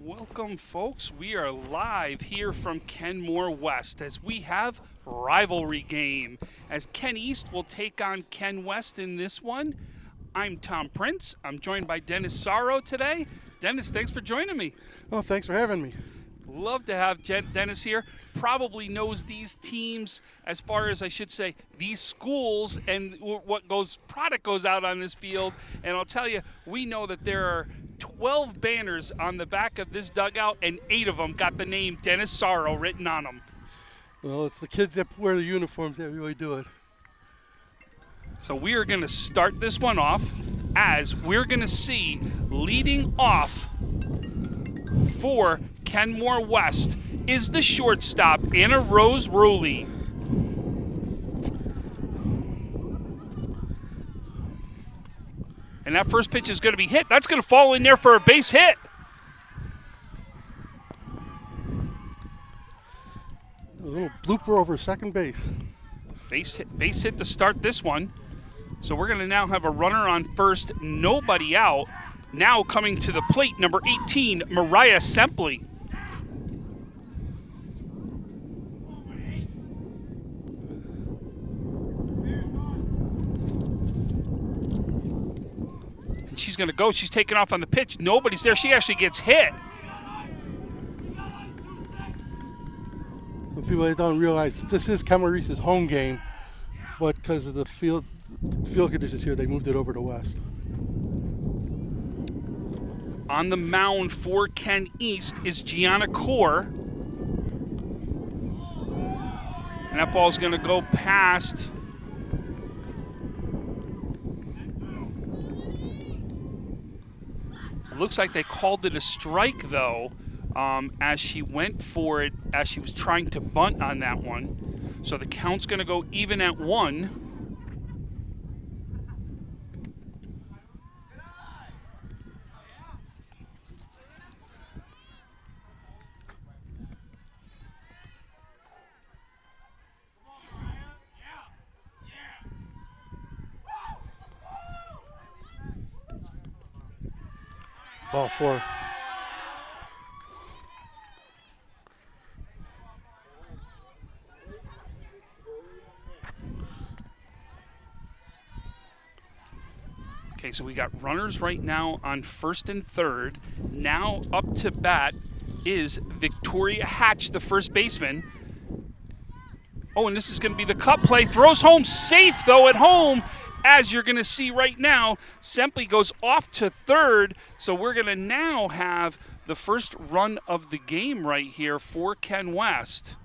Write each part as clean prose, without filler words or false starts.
Welcome, folks. We are live here from Kenmore West as we have rivalry game. As Ken East will take on Ken West in this one. I'm Tom Prince. I'm joined by Dennis Sorrow today. Dennis, thanks for joining me. Oh, thanks for having me. Love to have Dennis here. Probably knows these teams as far as, I should say, these schools and what product goes out on this field. And I'll tell you, we know that there are 12 banners on the back of this dugout, and 8 of them got the name Dennis Sorrow written on them. Well, it's the kids that wear the uniforms that really do it. So we are going to start this one off as we're going to see leading off for Kenmore West is the shortstop, Anna Rose Rowley. And that first pitch is going to be hit. That's going to fall in there for a base hit. A little blooper over second base. Base hit to start this one. So we're going to now have a runner on first, nobody out. Now coming to the plate, number 18, Mariah Sempley. And she's going to go. She's taking off on the pitch. Nobody's there. She actually gets hit. Well, people don't realize this is Kenmore East's home game, but because of the field conditions here, they moved it over to West. On the mound for Ken East is Gianna Core. And that ball's going to go past. It looks like they called it a strike, though, as she went for it, as she was trying to bunt on that one. So the count's going to go even at 1. Ball 4. Okay, so we got runners right now on first and third. Now up to bat is Victoria Hatch, the first baseman. Oh, and this is going to be the cut play. Throws home safe, though, at home. As you're going to see right now, Sempley goes off to third. So we're going to now have the first run of the game right here for Ken West.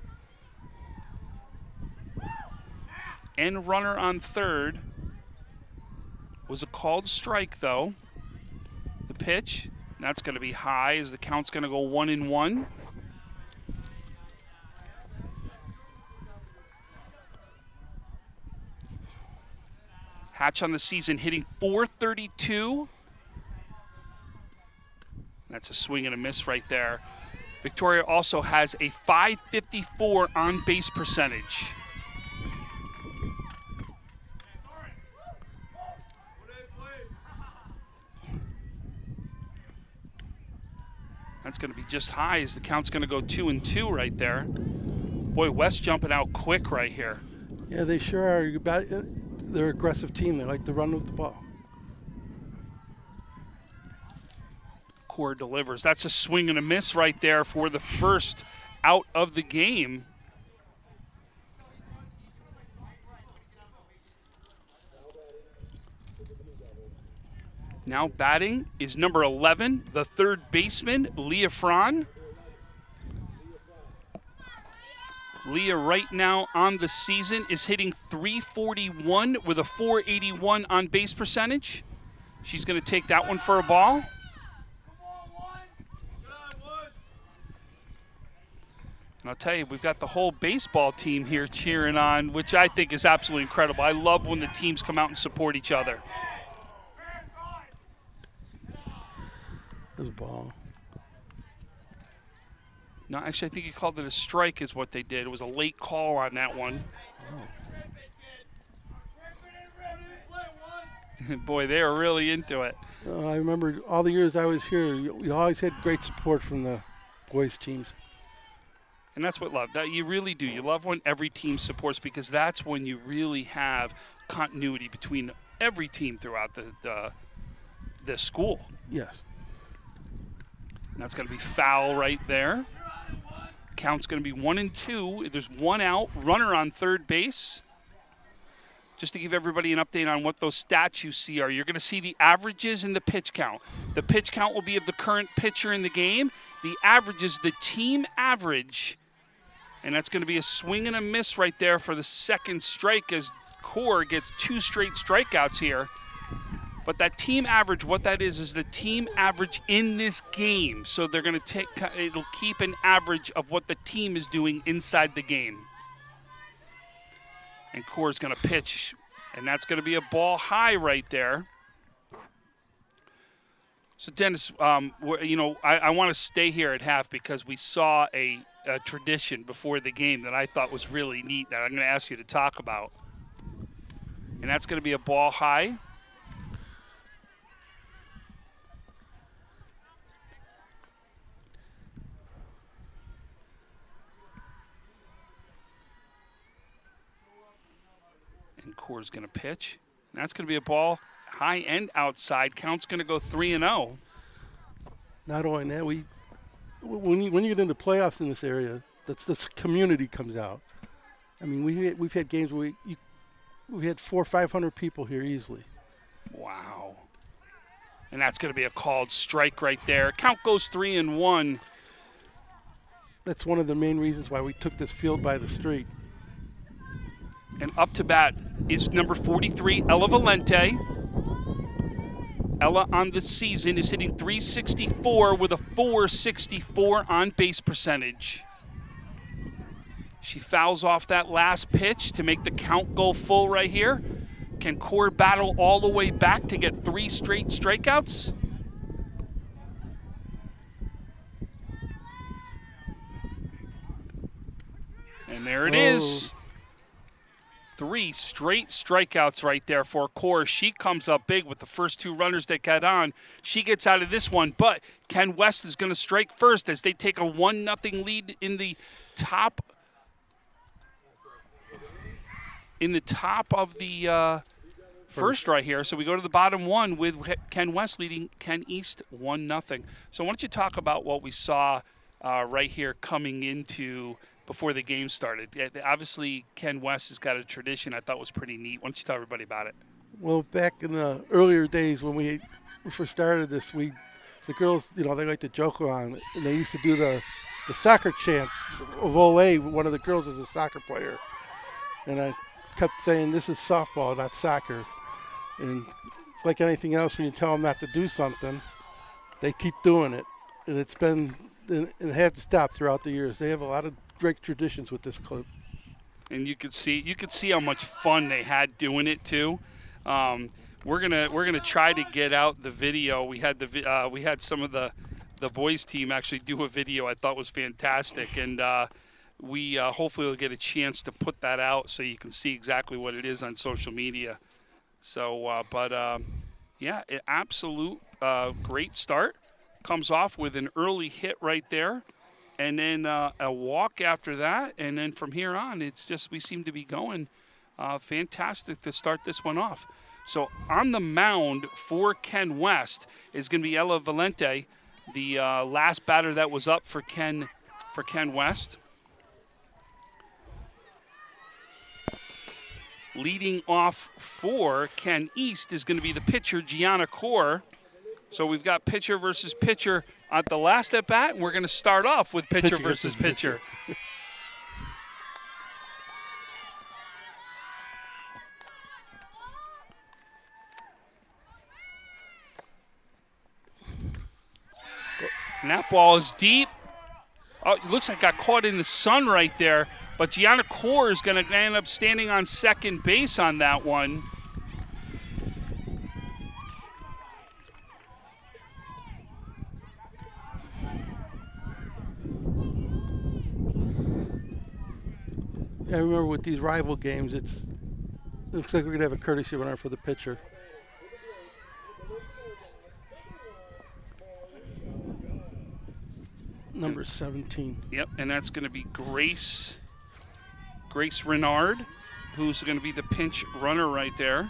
And runner on third. Was a called strike, though. The pitch, that's going to be high as the count's going to go 1-1. Hatch on the season hitting .432. That's a swing and a miss right there. Victoria also has a .554 on base percentage. That's going to be just high as the count's going to go 2-2 right there. Boy, West jumping out quick right here. Yeah, they sure are. They're an aggressive team. They like to run with the ball. Core delivers. That's a swing and a miss right there for the first out of the game. Now batting is number 11, the third baseman, Leah Fran. Leah right now on the season is hitting .341 with a .481 on base percentage. She's going to take that one for a ball. And I'll tell you, we've got the whole baseball team here cheering on, which I think is absolutely incredible. I love when the teams come out and support each other. There's a ball. No, actually, I think he called it a strike is what they did. It was a late call on that one. Boy, they are really into it. I remember all the years I was here, we always had great support from the boys' teams. And that's what love. That you really do. You love when every team supports, because that's when you really have continuity between every team throughout the school. Yes. And that's going to be foul right there. Count's going to be 1-2. There's one out. Runner on third base. Just to give everybody an update on what those stats you see are, you're going to see the averages and the pitch count. The pitch count will be of the current pitcher in the game. The average is the team average. And that's going to be a swing and a miss right there for the second strike as Core gets 2 straight strikeouts here. But that team average, what that is the team average in this game. So they're going to it'll keep an average of what the team is doing inside the game. And Core's going to pitch, and that's going to be a ball high right there. So, Dennis, I want to stay here at half because we saw a tradition before the game that I thought was really neat that I'm going to ask you to talk about. And that's going to be a ball high. And Core's going to pitch. And that's going to be a ball high and outside. Count's going to go 3-0. Not only that, when you get into playoffs in this area, this community comes out. I mean, we've had games where we had 400 or 500 people here easily. Wow. And that's going to be a called strike right there. Count goes 3-1. That's one of the main reasons why we took this field by the street. And up to bat is number 43, Ella Valente. Ella on the season is hitting .364 with a .464 on base percentage. She fouls off that last pitch to make the count go full right here. Can Core battle all the way back to get 3 straight strikeouts? And there it is. 3 straight strikeouts right there for Core. She comes up big with the first 2 runners that got on. She gets out of this one, but Ken West is going to strike first as they take a 1-0 lead in the top of the first right here. So we go to the bottom one with Ken West leading Ken East 1-0. So why don't you talk about what we saw right here coming into before the game started. Obviously, Ken West has got a tradition I thought was pretty neat. Why don't you tell everybody about it? Well, back in the earlier days when we first started this, the girls, they like to joke around, and they used to do the soccer chant of Ole. One of the girls is a soccer player, and I kept saying, "This is softball, not soccer." And it's like anything else, when you tell them not to do something, they keep doing it, and it hasn't stopped throughout the years. They have a lot of great traditions with this club. And you could see how much fun they had doing it too. We're gonna try to get out the video. We had some of the boys team actually do a video I thought was fantastic, and we hopefully will get a chance to put that out so you can see exactly what it is on social media. So, yeah, an absolute great start. Comes off with an early hit right there. And then a walk after that, and then from here on, it's just we seem to be going fantastic to start this one off. So on the mound for Ken West is going to be Ella Valente, the last batter that was up for Ken West. Leading off for Ken East is going to be the pitcher, Gianna Core. So we've got pitcher versus pitcher at the last at bat, and we're going to start off with pitcher versus pitcher. And that ball is deep. Oh, it looks like it got caught in the sun right there, but Gianna Core is going to end up standing on second base on that one. I remember with these rival games, it looks like we're going to have a courtesy runner for the pitcher. Number 17. Yep, and that's going to be Grace Renard, who's going to be the pinch runner right there.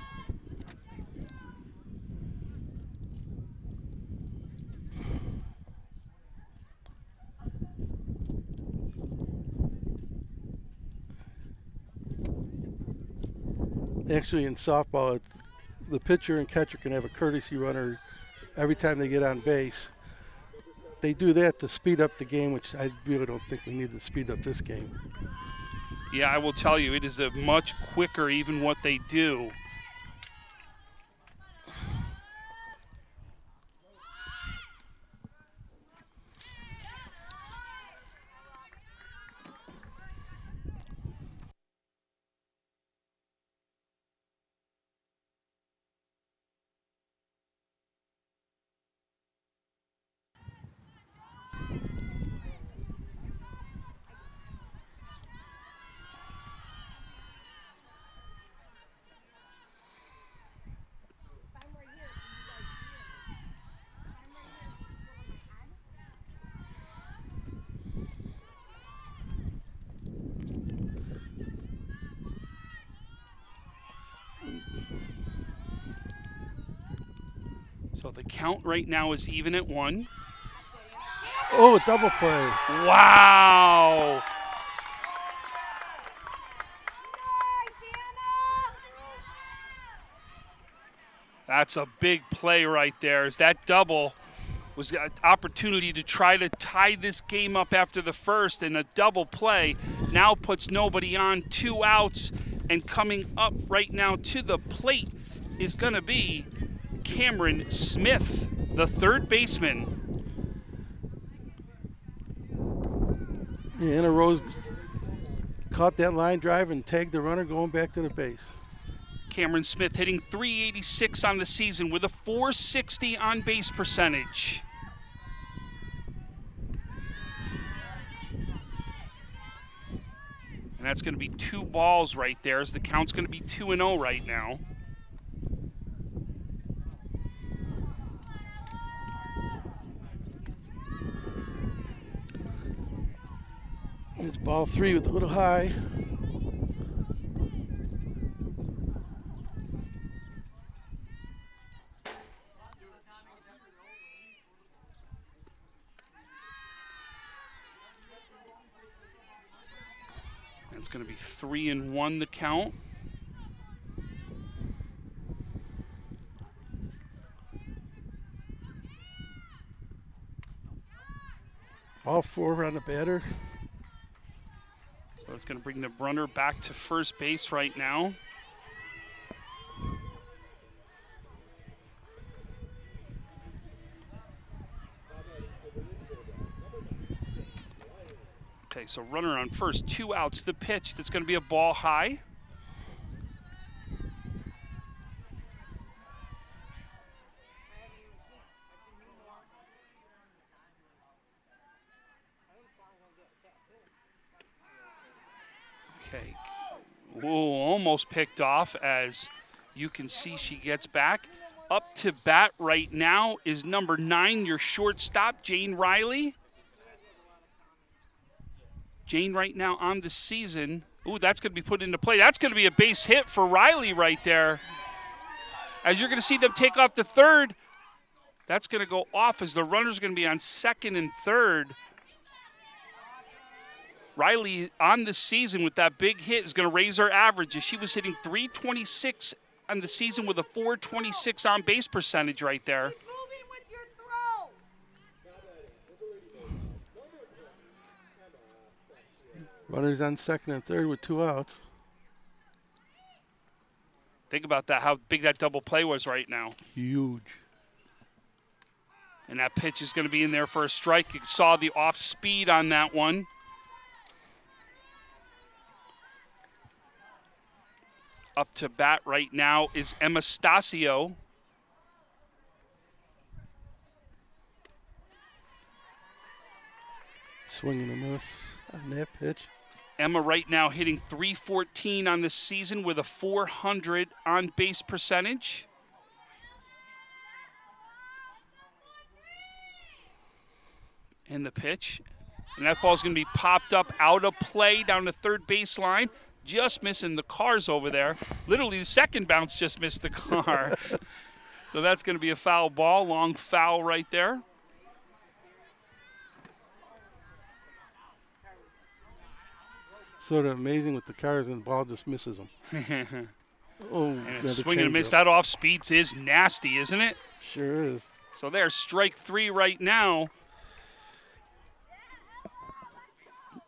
Actually, in softball, the pitcher and catcher can have a courtesy runner every time they get on base. They do that to speed up the game, which I really don't think we need to speed up this game. Yeah, I will tell you, it is a much quicker even what they do. So the count right now is even at 1. Oh, double play. Wow. That's a big play right there. As that double was an opportunity to try to tie this game up after the first, and a double play now puts nobody on, 2 outs, and coming up right now to the plate is going to be Cameron Smith, the third baseman. Yeah, Anna Rose caught that line drive and tagged the runner going back to the base. Cameron Smith hitting .386 on the season with a .460 on base percentage. And that's going to be 2 balls right there, as the count's going to be 2-0 right now. It's ball 3 with a little high. It's going to be 3-1 the count. All 4 on the batter. So it's going to bring the runner back to first base right now. Okay, so runner on first, 2 outs. The pitch, that's going to be a ball high. Okay. Whoa, almost picked off, as you can see she gets back. Up to bat right now is number 9, your shortstop, Jane Riley. Jane right now on the season. Ooh, that's going to be put into play. That's going to be a base hit for Riley right there. As you're going to see them take off the third, that's going to go off as the runner's going to be on second and third. Riley on the season with that big hit is going to raise her average. She was hitting .326 on the season with a .426 on base percentage right there. Runners on second and third with 2 outs. Think about that, how big that double play was right now. Huge. And that pitch is going to be in there for a strike. You saw the off speed on that one. Up to bat right now is Emma Stasio. Swing and a miss on that pitch. Emma right now hitting .314 on the season with a .400 on base percentage. And the pitch And that ball's going to be popped up out of play down the third baseline. Just missing the cars over there. Literally, the second bounce just missed the car. So that's going to be a foul ball, long foul right there. Sort of amazing with the cars and the ball just misses them. Oh, And a swing and a miss. That off speeds is nasty, isn't it? Sure is. So there's strike 3 right now.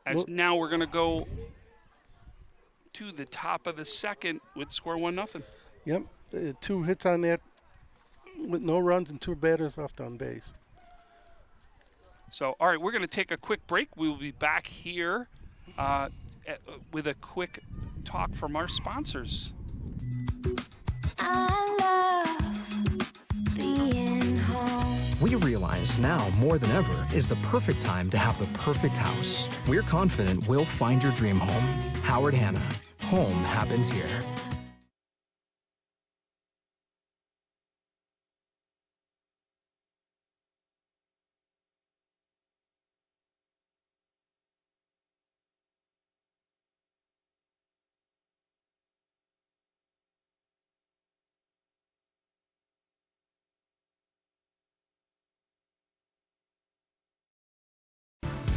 As now we're going to go to the top of the second with score 1-0. Yep, 2 hits on that with no runs and 2 batters left on base. So, all right, we're going to take a quick break. We will be back here with a quick talk from our sponsors. I love being home. We realize now more than ever is the perfect time to have the perfect house. We're confident we'll find your dream home. Howard Hanna. Home happens here.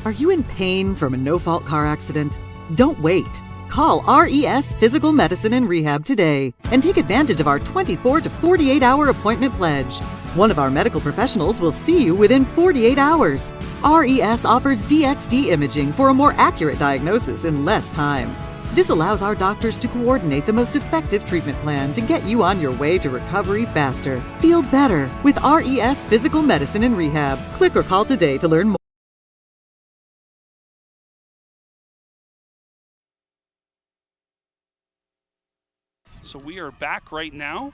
Are you in pain from a no-fault car accident? Don't wait. Call RES Physical Medicine and Rehab today and take advantage of our 24 to 48-hour appointment pledge. One of our medical professionals will see you within 48 hours. RES offers DXD imaging for a more accurate diagnosis in less time. This allows our doctors to coordinate the most effective treatment plan to get you on your way to recovery faster. Feel better with RES Physical Medicine and Rehab. Click or call today to learn more. So we are back right now,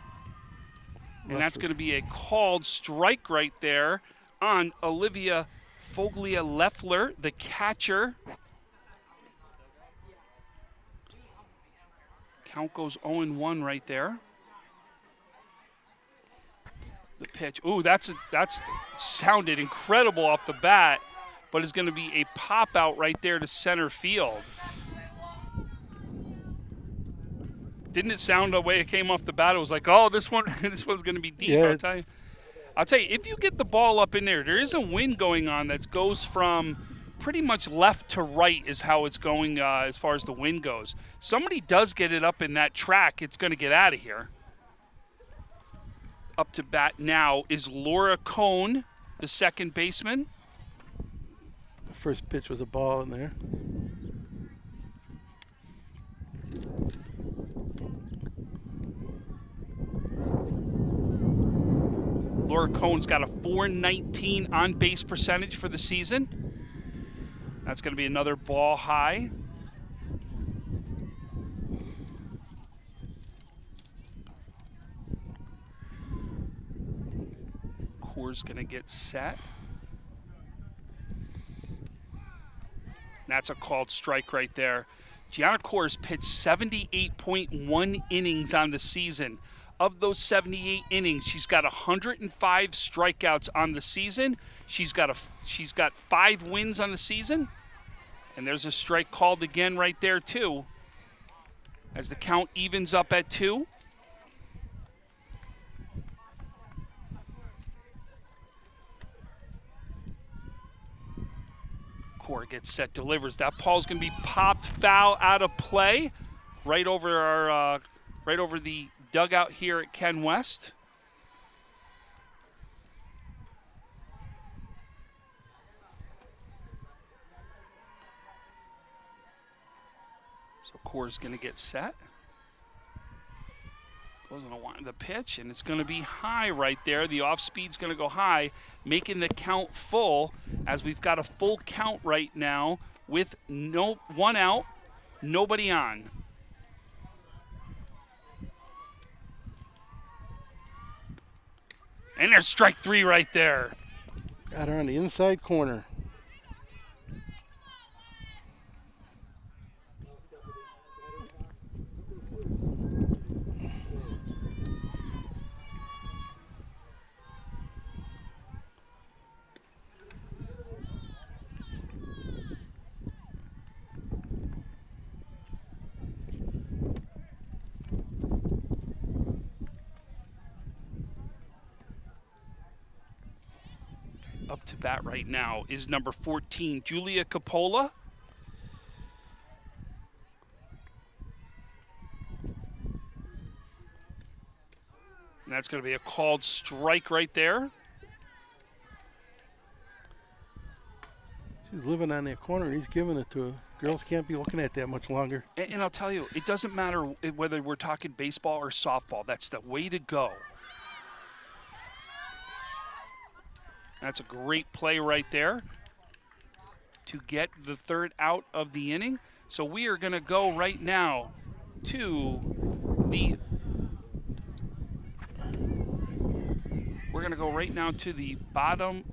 and that's going to be a called strike right there on Olivia Foglia-Leffler, the catcher. Count goes 0-1 right there. The pitch. Ooh, that's sounded incredible off the bat, but it's going to be a pop out right there to center field. Didn't it sound the way it came off the bat? It was like, oh, this one's going to be deep. Yeah. I'll tell you, if you get the ball up in there, there is a wind going on that goes from pretty much left to right is how it's going as far as the wind goes. Somebody does get it up in that track, it's going to get out of here. Up to bat now is Laura Cohn, the second baseman. The first pitch was a ball in there. Laura Cohn's got a .419 on-base percentage for the season. That's going to be another ball high. Core's going to get set. That's a called strike right there. Gianna Core's pitched 78.1 innings on the season. Of those 78 innings, she's got 105 strikeouts on the season. She's got 5 wins on the season. And there's a strike called again right there too, as the count evens up at 2. Core gets set, delivers. That ball's going to be popped foul out of play, right over our, right over the dugout here at Ken West. So Core's going to get set. Goes on the pitch, and it's going to be high right there. The off speed's going to go high, making the count full, as we've got a full count right now with one out, nobody on. And there's strike 3 right there. Got her on the inside corner. Up to bat right now is number 14, Julia Coppola. And that's going to be a called strike right there. She's living on that corner, and he's giving it to her. Girls can't be looking at that much longer. And I'll tell you, it doesn't matter whether we're talking baseball or softball. That's the way to go. That's a great play right there to get the third out of the inning. So we are going to go right now to the bottom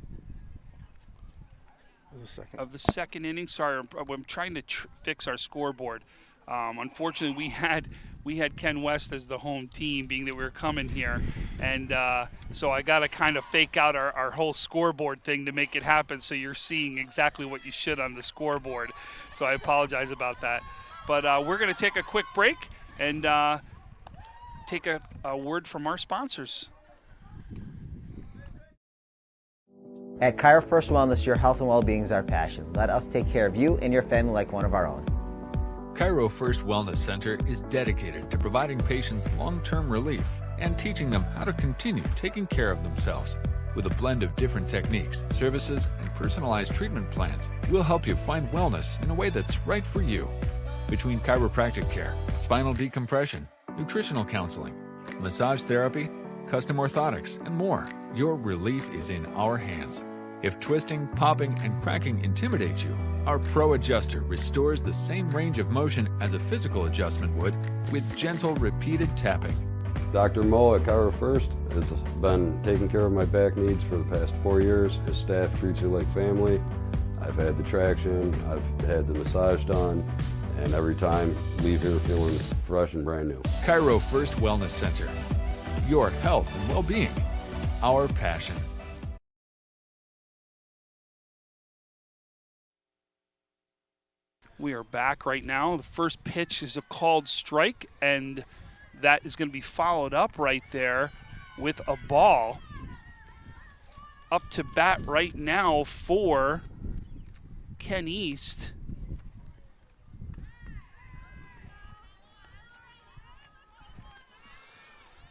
of the second inning. Sorry, I'm trying to fix our scoreboard. Unfortunately, we had Ken West as the home team, being that we were coming here, and so I got to kind of fake out our whole scoreboard thing to make it happen. So you're seeing exactly what you should on the scoreboard. So I apologize about that. But we're going to take a quick break and take a word from our sponsors. At Cairo First Wellness, your health and well-being is our passion. Let us take care of you and your family like one of our own. Cairo First Wellness Center is dedicated to providing patients long-term relief and teaching them how to continue taking care of themselves. With a blend of different techniques, services, and personalized treatment plans, we'll help you find wellness in a way that's right for you. Between chiropractic care, spinal decompression, nutritional counseling, massage therapy, custom orthotics, and more, your relief is in our hands. If twisting, popping, and cracking intimidate you, our Pro Adjuster restores the same range of motion as a physical adjustment would with gentle, repeated tapping. Dr. Mo at Cairo First has been taking care of my back needs for the past 4 years. His staff treats you like family. I've had the traction, I've had the massage done, and every time leave here feeling fresh and brand new. Cairo First Wellness Center. Your health and well-being. Our passion. We are back right now. The first pitch is a called strike, and that is going to be followed up right there with a ball. Up to bat right now for Ken East.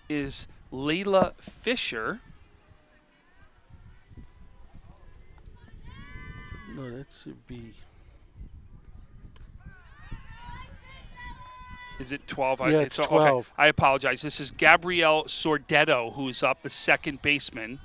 Is Layla Fisher. No, that should be. Is it 12? Yeah, it's 12. Okay. I apologize. This is Gabrielle Sordetto, who's up, the second baseman.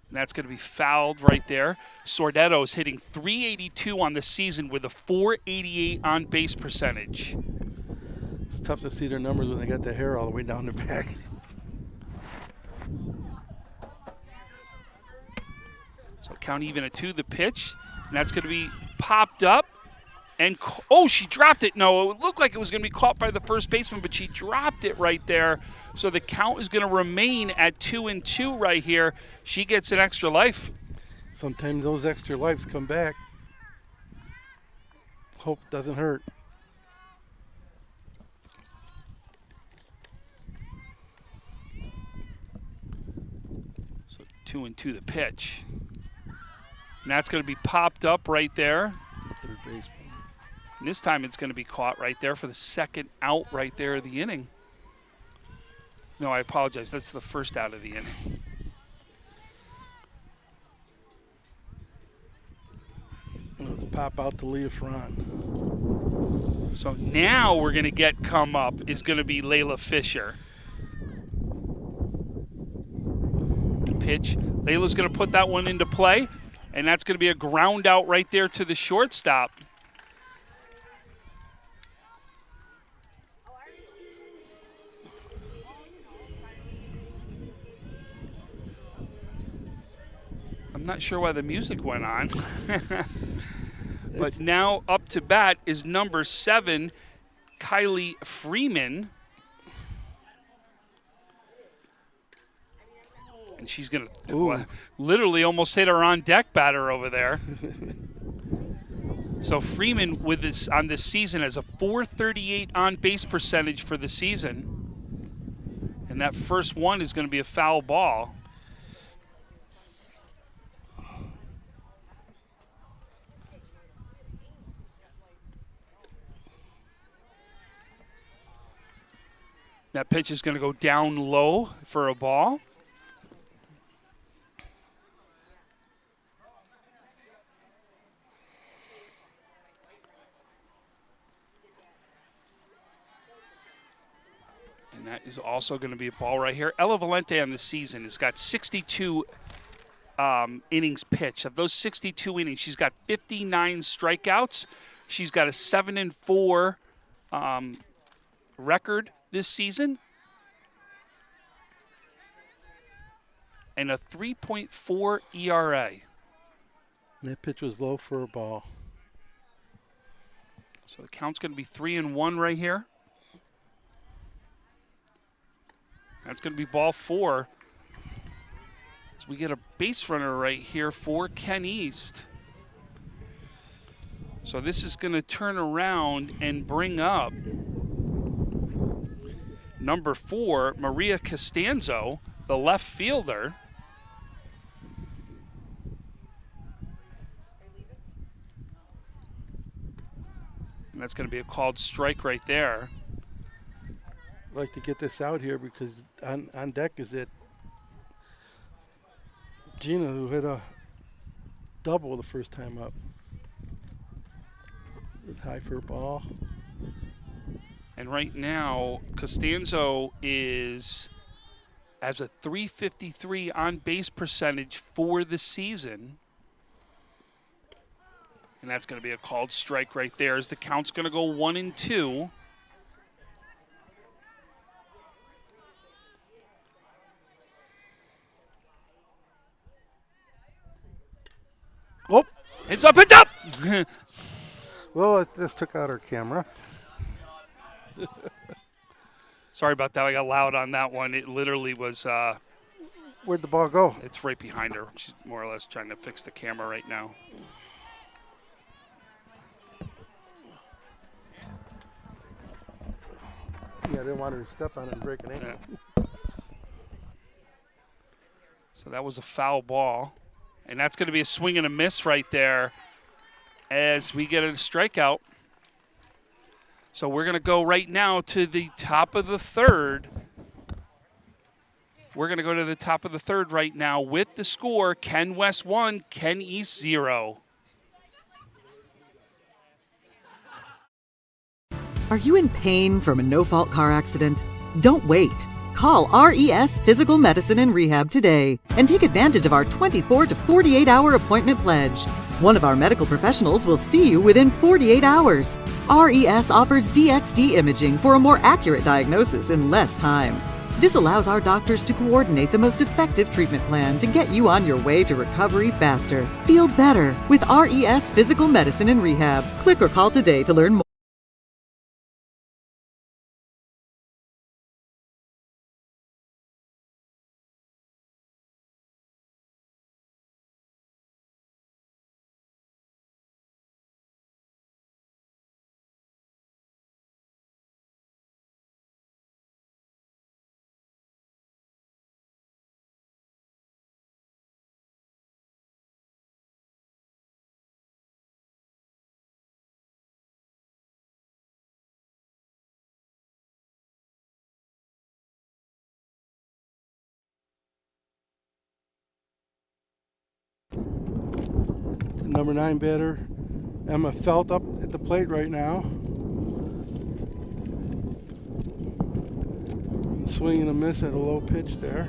And that's going to be fouled right there. Sordetto is hitting .382 on the season with a .488 on base percentage. It's tough to see their numbers when they got the hair all the way down their back. So count even at 2, the pitch. And that's going to be popped up. And, oh, she dropped it. No, it looked like it was going to be caught by the first baseman, but she dropped it right there. So the count is going to remain at 2-2 right here. She gets an extra life. Sometimes those extra lives come back. Hope it doesn't hurt. So 2-2 the pitch. And that's going to be popped up right there. Third baseman. And this time it's going to be caught right there for the second out right there of the inning. No, I apologize. That's the first out of the inning. The pop out to Leah Fran. So now we're going to get come up is going to be Layla Fisher. The pitch. Layla's going to put that one into play, and that's going to be a ground out right there to the shortstop. I'm not sure why the music went on. But now up to bat is number 7, Kylie Freeman. And she's going to literally almost hit her on deck batter over there. So Freeman with this on this season has a .438 on base percentage for the season. And that first one is going to be a foul ball. That pitch is going to go down low for a ball. And that is also going to be a ball right here. Ella Valente on the season has got 62 innings pitched. Of those 62 innings, she's got 59 strikeouts. She's got a 7-4 record this season. And a 3.4 ERA. That pitch was low for a ball. So the count's going to be 3-1 right here. That's going to be ball 4. As we get a base runner right here for Ken East. So this is going to turn around and bring up number 4, Maria Costanzo, the left fielder. And that's going to be a called strike right there. I'd like to get this out here because on deck is it Gina, who hit a double the first time up. It's high for a ball. And right now, Costanzo has a .353 on base percentage for the season. And that's going to be a called strike right there as the count's going to go 1-2. Oh, It's up, it's up! well, this took out our camera. Sorry about that. I got loud on that one. It literally was, Where'd the ball go? it's right behind her. She's more or less trying to fix the camera right now. Yeah, I didn't want her to step on it and break an ankle. Yeah. So that was a foul ball. And that's going to be a swing and a miss right there as we get a strikeout. So we're going to go right now to the top of the third. We're going to go to the top of the third right now with the score, Ken West 1, Ken East 0. Are you in pain from a no-fault car accident? Don't wait. Call RES Physical Medicine and Rehab today and take advantage of our 24 to 48-hour appointment pledge. One of our medical professionals will see you within 48 hours. RES offers DXD imaging for a more accurate diagnosis in less time. This allows our doctors to coordinate the most effective treatment plan to get you on your way to recovery faster. Feel better with RES Physical Medicine and Rehab. Click or call today to learn more. The number 9 batter, Emma Felt, up at the plate right now. Swing and a miss at a low pitch there.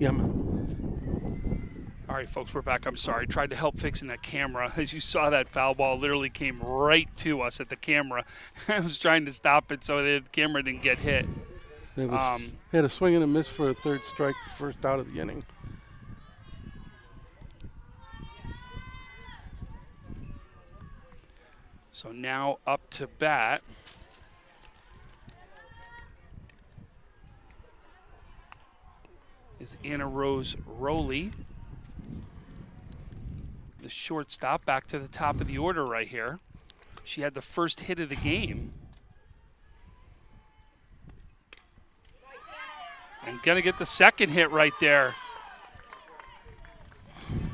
Yeah, man. All right, folks, we're back. I'm sorry. Tried to help fixing that camera. As you saw, that foul ball literally came right to us at the camera. I was trying to stop it so the camera didn't get hit. It was, had a swing and a miss for a third strike, first out of the inning. So now up to bat is Anna Rose Rowley, the shortstop, back to the top of the order right here. She had the first hit of the game. And gonna get the second hit right there.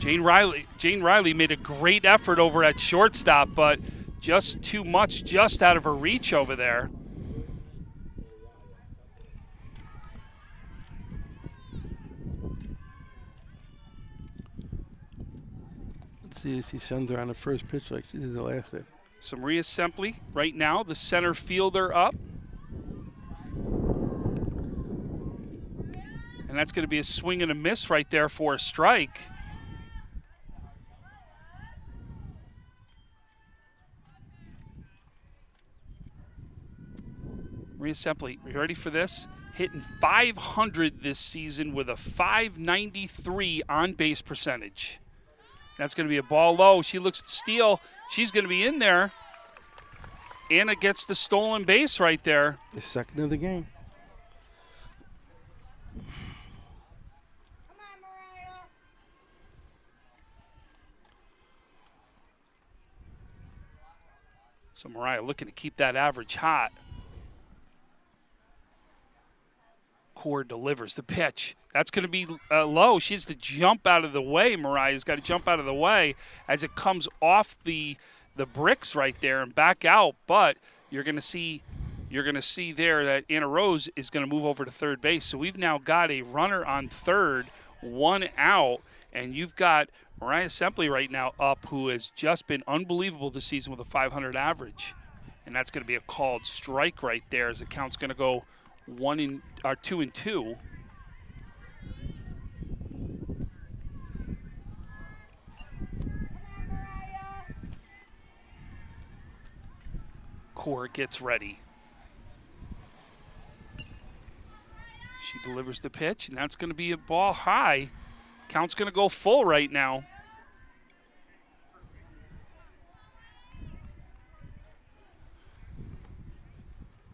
Jane Riley made a great effort over at shortstop, but just too much, just out of her reach over there. Let's see if she sends her on the first pitch like she did the last hit. So Maria Sempley right now, the center fielder up. And that's going to be a swing and a miss right there for a strike. Maria Sempley, are you ready for this? Hitting .500 this season with a .593 on-base percentage. That's going to be a ball low. She looks to steal. She's going to be in there. Anna gets the stolen base right there. The second of the game. So Mariah looking to keep that average hot. Core delivers the pitch. That's going to be low. She has to jump out of the way. Mariah's got to jump out of the way as it comes off the bricks right there and back out. But you're going to see there that Anna Rose is going to move over to third base. So we've now got a runner on third, one out, and you've got Mariah Sempley right now up, who has just been unbelievable this season with a .500 average. And that's going to be a called strike right there as the count's going to go 2-2. Core gets ready. She delivers the pitch, and that's going to be a ball high. Count's going to go full right now.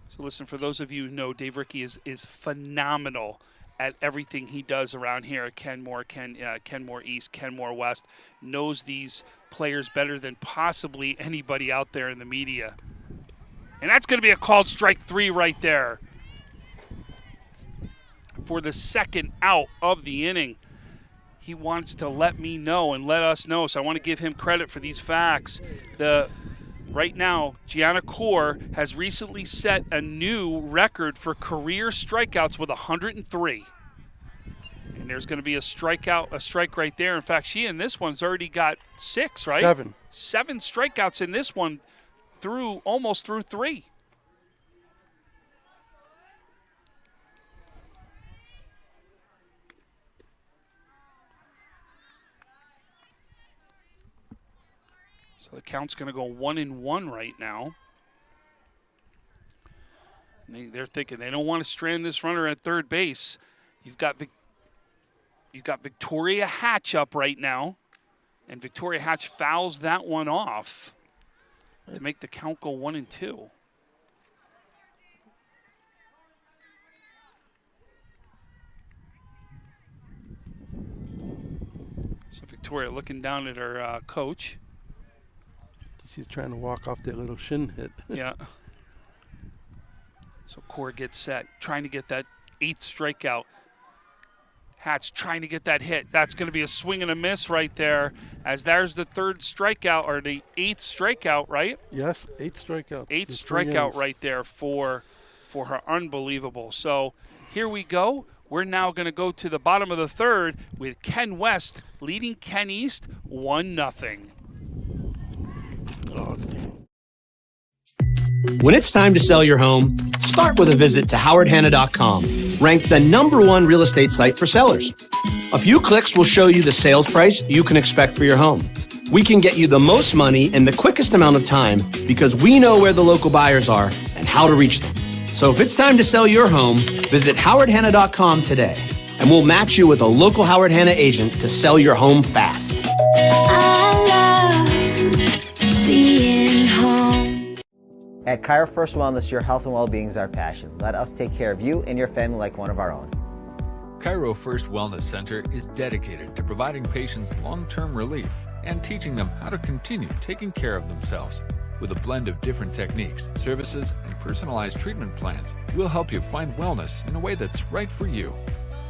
So listen, for those of you who know, Dave Rickey is phenomenal at everything he does around here at Kenmore, Kenmore East, Kenmore West. Knows these players better than possibly anybody out there in the media. And that's going to be a called strike 3 right there for the second out of the inning. He wants to let me know and let us know, so I want to give him credit for these facts. Right now, Gianna Core has recently set a new record for career strikeouts with 103. And there's going to be a strike right there. In fact, she in this one's already got 6, right? 7. 7 strikeouts in this one almost through 3. So the count's going to go 1-1 right now. They're thinking they don't want to strand this runner at third base. You've got Victoria Hatch up right now, and Victoria Hatch fouls that one off to make the count go 1-2. So Victoria looking down at her coach. She's trying to walk off that little shin hit. Yeah. So Core gets set, trying to get that 8th strikeout. Hatch trying to get that hit. That's going to be a swing and a miss right there, as there's the 3rd strikeout, or the 8th strikeout, right? Yes, 8 strikeouts. 8th strikeout right there for her. Unbelievable. So here we go. We're now going to go to the bottom of the 3rd with Ken West leading Ken East 1-0. When it's time to sell your home, start with a visit to howardhanna.com, ranked the #1 real estate site for sellers. A few clicks will show you the sales price you can expect for your home. We can get you the most money in the quickest amount of time because we know where the local buyers are and how to reach them. So if it's time to sell your home, visit howardhanna.com today, and we'll match you with a local Howard Hanna agent to sell your home fast. I love being home. At Kyra First Wellness, your health and well-being is our passion. Let us take care of you and your family like one of our own. Cairo First Wellness Center is dedicated to providing patients long-term relief and teaching them how to continue taking care of themselves. With a blend of different techniques, services, and personalized treatment plans, we'll help you find wellness in a way that's right for you.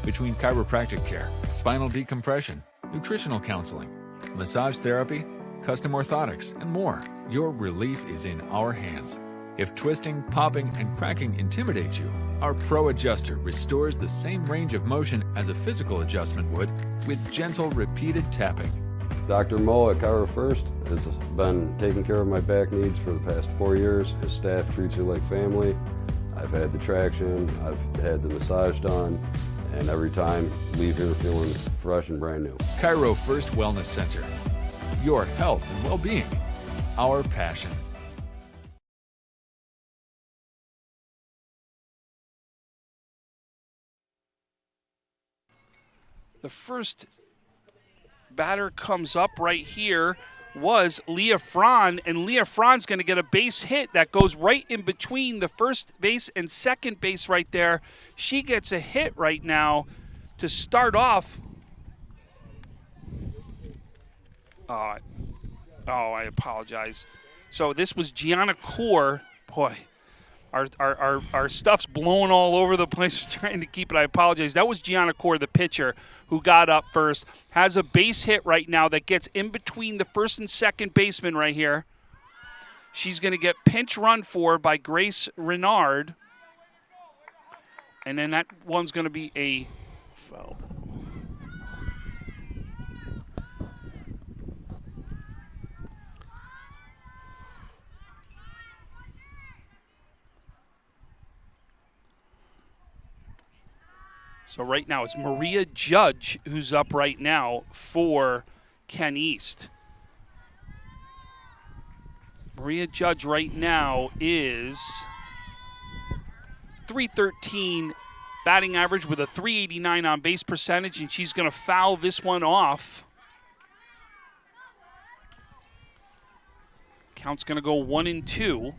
Between chiropractic care, spinal decompression, nutritional counseling, massage therapy, custom orthotics, and more, your relief is in our hands. If twisting, popping, and cracking intimidate you, our Pro Adjuster restores the same range of motion as a physical adjustment would with gentle, repeated tapping. Dr. Mo at Cairo First has been taking care of my back needs for the past 4 years. His staff treats you like family. I've had the traction, I've had the massage done, and every time leave here feeling fresh and brand new. Cairo First Wellness Center. Your health and well-being. Our passion. The first batter comes up right here was Leah Fran, and Leah Fran's going to get a base hit that goes right in between the first base and second base right there. She gets a hit right now to start off. Oh, I apologize. So this was Gianna Core. Boy, our stuff's blowing all over the place. We're trying to keep it. I apologize. That was Gianna Core, the pitcher, who got up first. Has a base hit right now that gets in between the first and second baseman right here. She's going to get pinch run for by Grace Renard. And then that one's going to be a foul. So right now it's Maria Judge who's up right now for Ken East. Maria Judge right now is .313 batting average with a .389 on base percentage, and she's going to foul this one off. Count's going to go 1-2.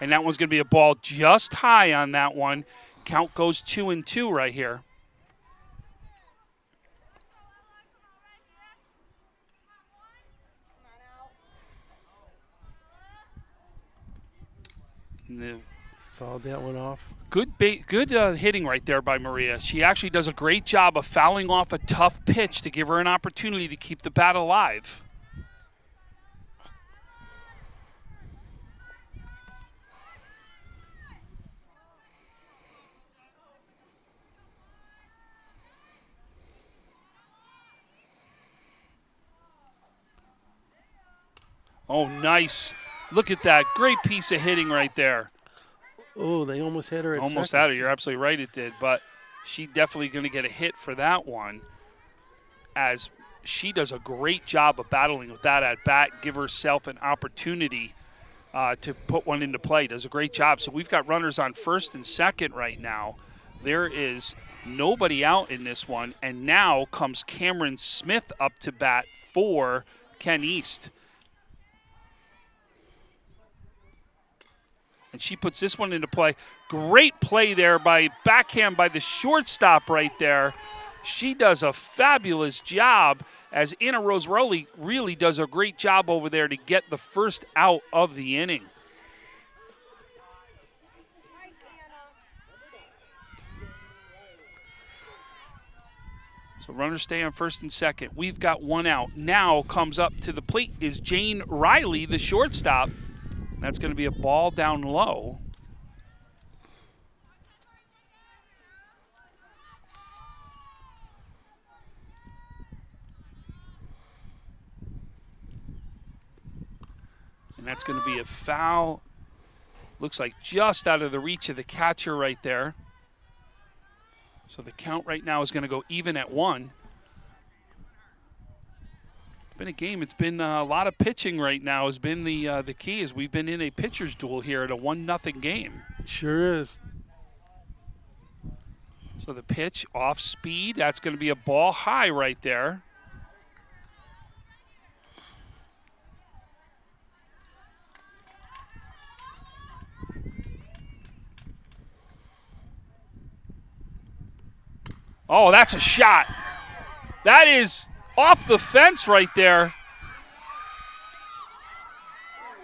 And that one's going to be a ball just high on that one. Count goes 2-2 right here. Fouled that one off. Good hitting right there by Maria. She actually does a great job of fouling off a tough pitch to give her an opportunity to keep the bat alive. Oh, nice. Look at that. Great piece of hitting right there. Oh, they almost had her at Almost second. had her. You're absolutely right, it did. But she definitely going to get a hit for that one, as she does a great job of battling with that at bat, give herself an opportunity to put one into play. Does a great job. So we've got runners on first and second right now. There is nobody out in this one. And now comes Cameron Smith up to bat for Ken East. And she puts this one into play. Great play there by backhand by the shortstop right there. She does a fabulous job, as Anna Rosaroli really does a great job over there to get the first out of the inning. So runners stay on first and second. We've got one out. Now comes up to the plate is Jane Riley, the shortstop. That's going to be a ball down low. And that's going to be a foul. Looks like just out of the reach of the catcher right there. So the count right now is going to go even at 1. It's been a game. It's been a lot of pitching right now has been the key, as we've been in a pitcher's duel here at a 1-0 game. Sure is. So the pitch off speed. That's going to be a ball high right there. Oh, that's a shot. That is off the fence right there.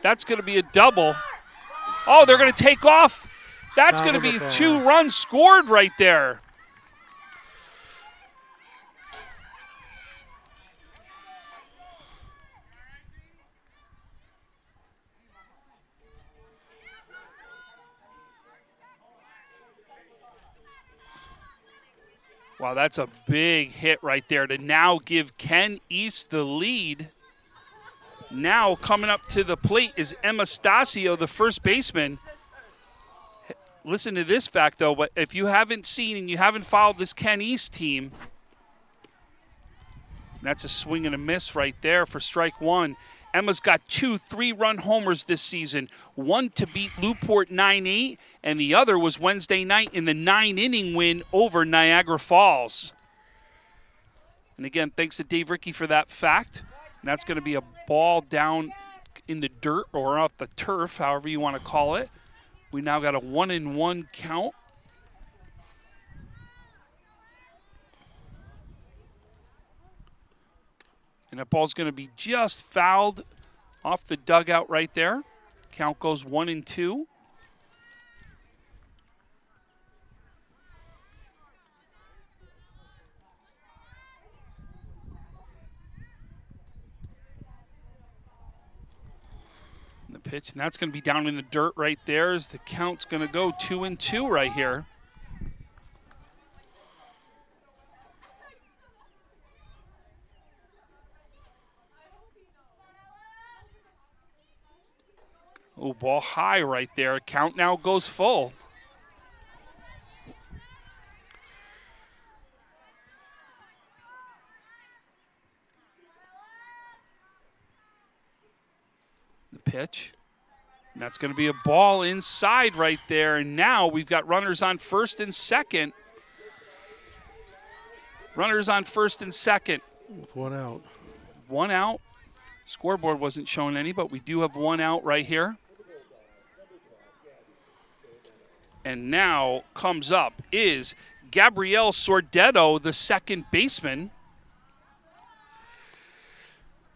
That's going to be a double. Oh, they're going to take off. That's going to be 2 runs scored right there. Wow, that's a big hit right there to now give Ken East the lead. Now coming up to the plate is Emma Stasio, the first baseman. Listen to this fact, though, but if you haven't seen and you haven't followed this Ken East team, that's a swing and a miss right there for strike 1. Emma's got 2 3-run homers this season, one to beat Newport 9-8, and the other was Wednesday night in the 9-inning win over Niagara Falls. And again, thanks to Dave Rickey for that fact. And that's going to be a ball down in the dirt or off the turf, however you want to call it. We now got a 1-1 count. And that ball's going to be just fouled off the dugout right there. Count goes 1-2. And the pitch, and that's going to be down in the dirt right there as the count's going to go 2-2 right here. Oh, ball high right there. Count now goes full. The pitch. And that's going to be a ball inside right there. And now we've got runners on first and second. Runners on first and second. With 1 out. 1 out. Scoreboard wasn't showing any, but we do have 1 out right here. And now comes up is Gabrielle Sordetto, the second baseman.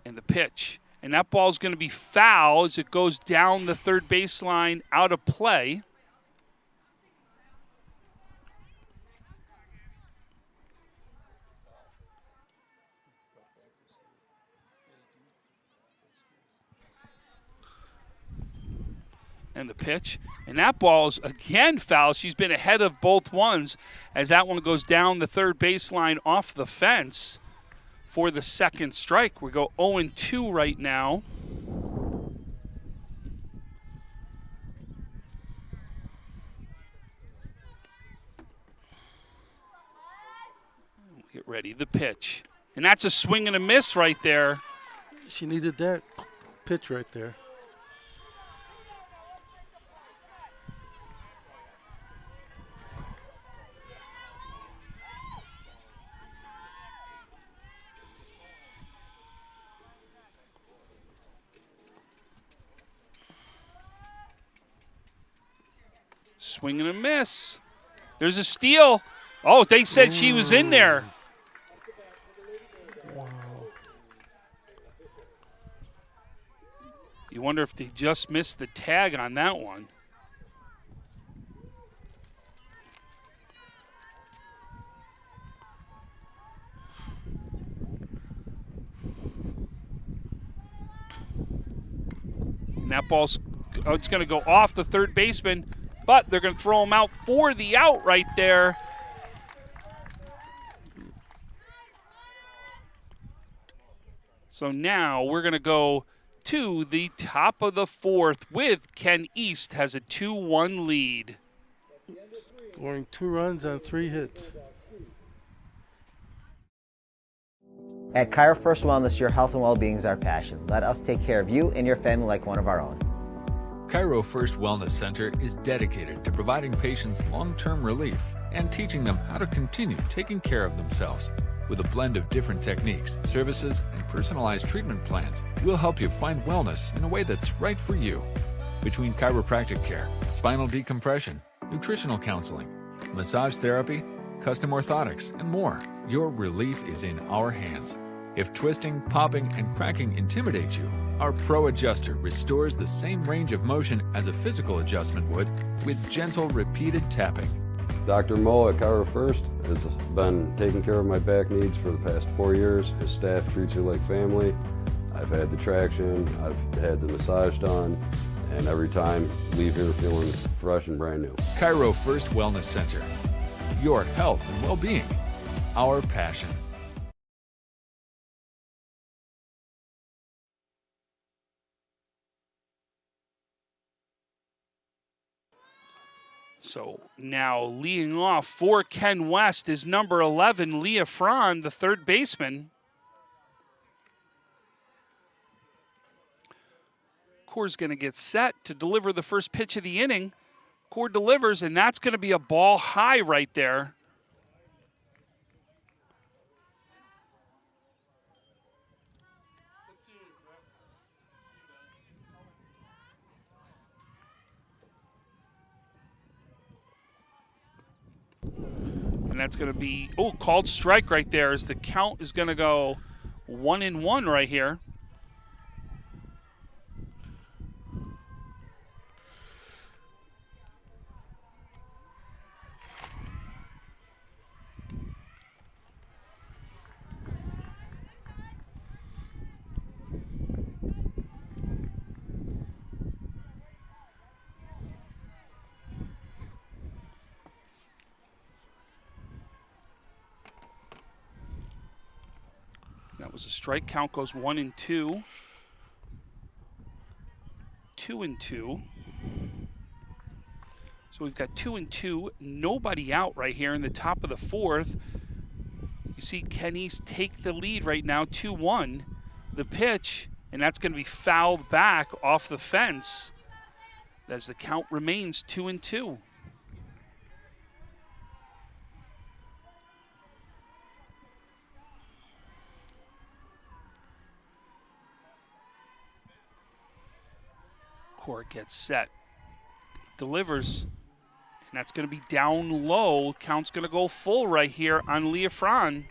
And the pitch. And that ball's going to be foul as it goes down the third baseline out of play. And the pitch. And that ball is again foul. She's been ahead of both ones as that one goes down the third baseline off the fence for the second strike. We go 0-2 right now. Get ready, the pitch. And that's a swing and a miss right there. She needed that pitch right there. Swing and a miss. There's a steal. Oh, they said she was in there. Wow. You wonder if they just missed the tag on that one. And that ball's, it's going to go off the third baseman, but they're going to throw him out for the out right there. So now we're going to go to the top of the fourth with Ken East has a 2-1 lead. Scoring 2 runs on 3 hits. At Cairo First Wellness, your health and well-being is our passion. Let us take care of you and your family like one of our own. Cairo First Wellness Center is dedicated to providing patients long-term relief and teaching them how to continue taking care of themselves. With a blend of different techniques, services, and personalized treatment plans, we'll help you find wellness in a way that's right for you. Between chiropractic care, spinal decompression, nutritional counseling, massage therapy, custom orthotics, and more, your relief is in our hands. If twisting, popping, and cracking intimidate you, our Pro Adjuster restores the same range of motion as a physical adjustment would with gentle, repeated tapping. Dr. Mo at Cairo First has been taking care of my back needs for the past 4 years. His staff treats you like family. I've had the traction, I've had the massage done, and every time leave here feeling fresh and brand new. Cairo First Wellness Center. Your health and well-being, our passion. So now leading off for Ken West is number 11, Leah Fran, the third baseman. Core's going to get set to deliver the first pitch of the inning. Core delivers, and that's going to be a ball high right there. And that's going to be, called strike right there as the count is going to go 1-1 right here. That was a strike. Count goes 1-2. 2-2. So we've got 2-2. Nobody out right here in the top of the fourth. You see Ken East take the lead right now, 2-1. The pitch, and that's going to be fouled back off the fence as the count remains 2-2. Core gets set, delivers, and that's going to be down low. Count's going to go full right here on Leah Fran.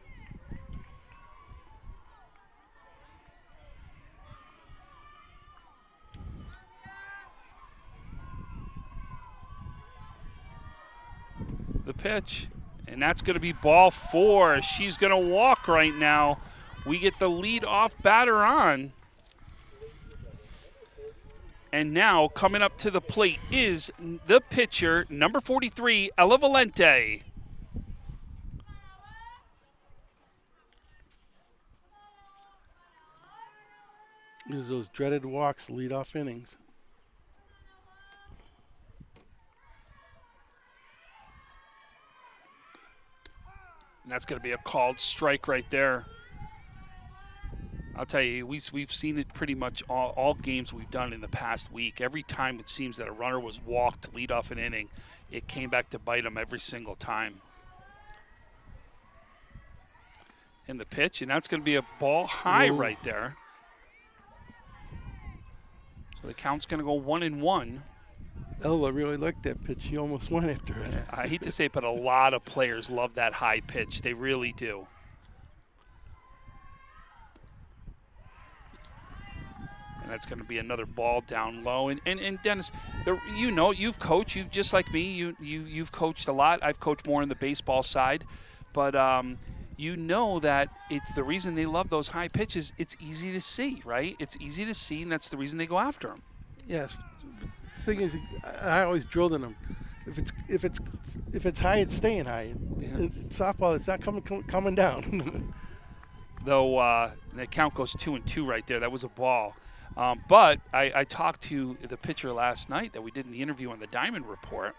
The pitch, and that's going to be ball 4. She's going to walk right now. We get the lead off batter on. And now coming up to the plate is the pitcher, number 43, Ella Valente. Use those dreaded walks, lead-off innings. And that's going to be a called strike right there. I'll tell you, we've seen it pretty much all games we've done in the past week. Every time it seems that a runner was walked to lead off an inning, it came back to bite them every single time. And the pitch, and that's going to be a ball high right there. So the count's going to go 1-1. Ella really liked that pitch. She almost went after it. I hate to say it, but a lot of players love that high pitch. They really do. And that's going to be another ball down low. And Dennis, you've coached. You've just like me. You've coached a lot. I've coached more on the baseball side, but you know that it's the reason they love those high pitches. It's easy to see, right? It's easy to see, and that's the reason they go after them. Yes. The thing is, I always drilled in them. If it's high, it's staying high. Yeah. In softball, it's not coming down. Though the count goes 2-2 right there. That was a ball. But I talked to the pitcher last night that we did in the interview on the Diamond Report,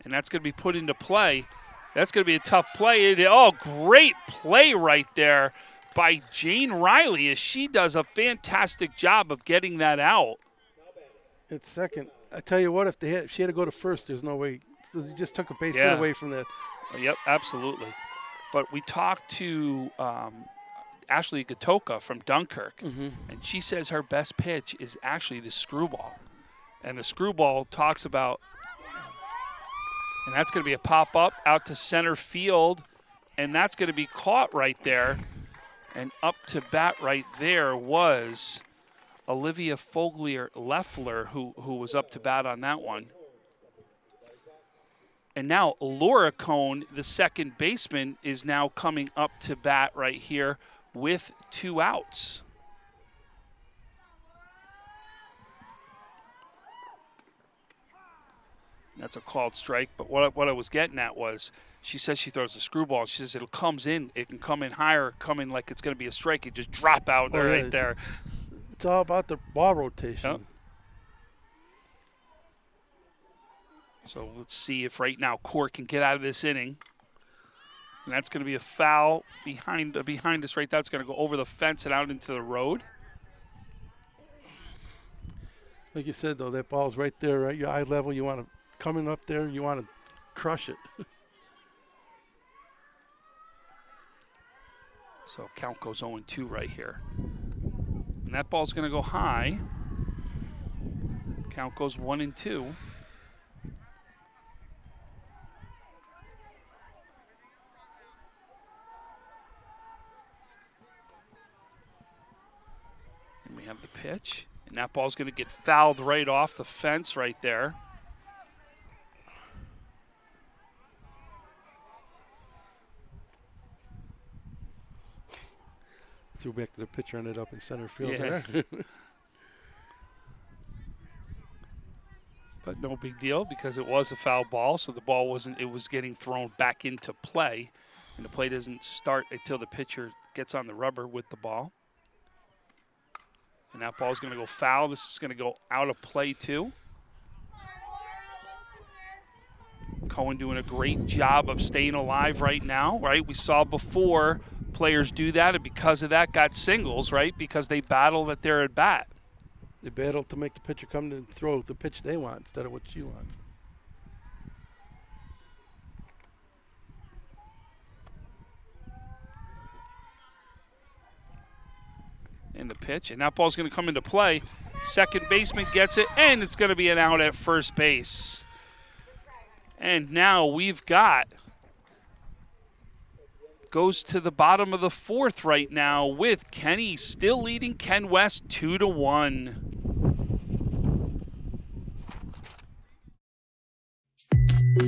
and that's going to be put into play. That's going to be a tough play. Great play right there by Jane Riley as she does a fantastic job of getting that out. It's second. I tell you what, if she had to go to first, there's no way. So they just took a base hit away from that. Yep, absolutely. But we talked to Ashley Gatoka from Dunkirk, and she says her best pitch is actually the screwball. And the screwball talks about, and that's going to be a pop-up out to center field, and that's going to be caught right there. And up to bat right there was Olivia Foglier-Leffler, who was up to bat on that one. And now Laura Cohn, the second baseman, is now coming up to bat right here with 2 outs. That's a called strike, but what I was getting at was she says she throws a screwball. She says it can come in higher, come in like it's going to be a strike. It just drop out there right there. It's all about the ball rotation. Yep. So let's see if right now Court can get out of this inning. And that's going to be a foul behind us right there. That's going to go over the fence and out into the road. Like you said, though, that ball's right there at your eye level. You want to coming up there, you want to crush it. So count goes 0-2 right here. And that ball's going to go high. Count goes 1-2. And we have the pitch. And that ball's going to get fouled right off the fence right there. Threw back to the pitcher, ended up in center field. Yeah. There. But no big deal because it was a foul ball, so the ball wasn't, it was getting thrown back into play. And the play doesn't start until the pitcher gets on the rubber with the ball. And that ball is going to go foul. This is going to go out of play too. Cohen doing a great job of staying alive right now, right? We saw before players do that, and because of that got singles, right? Because they battle at their at bat. They battle to make the pitcher come to throw the pitch they want instead of what she wants. In the pitch, and that ball's going to come into play. Second baseman gets it, and it's going to be an out at first base. And now we've got, goes to the bottom of the fourth right now with Kenny still leading Ken West 2-1.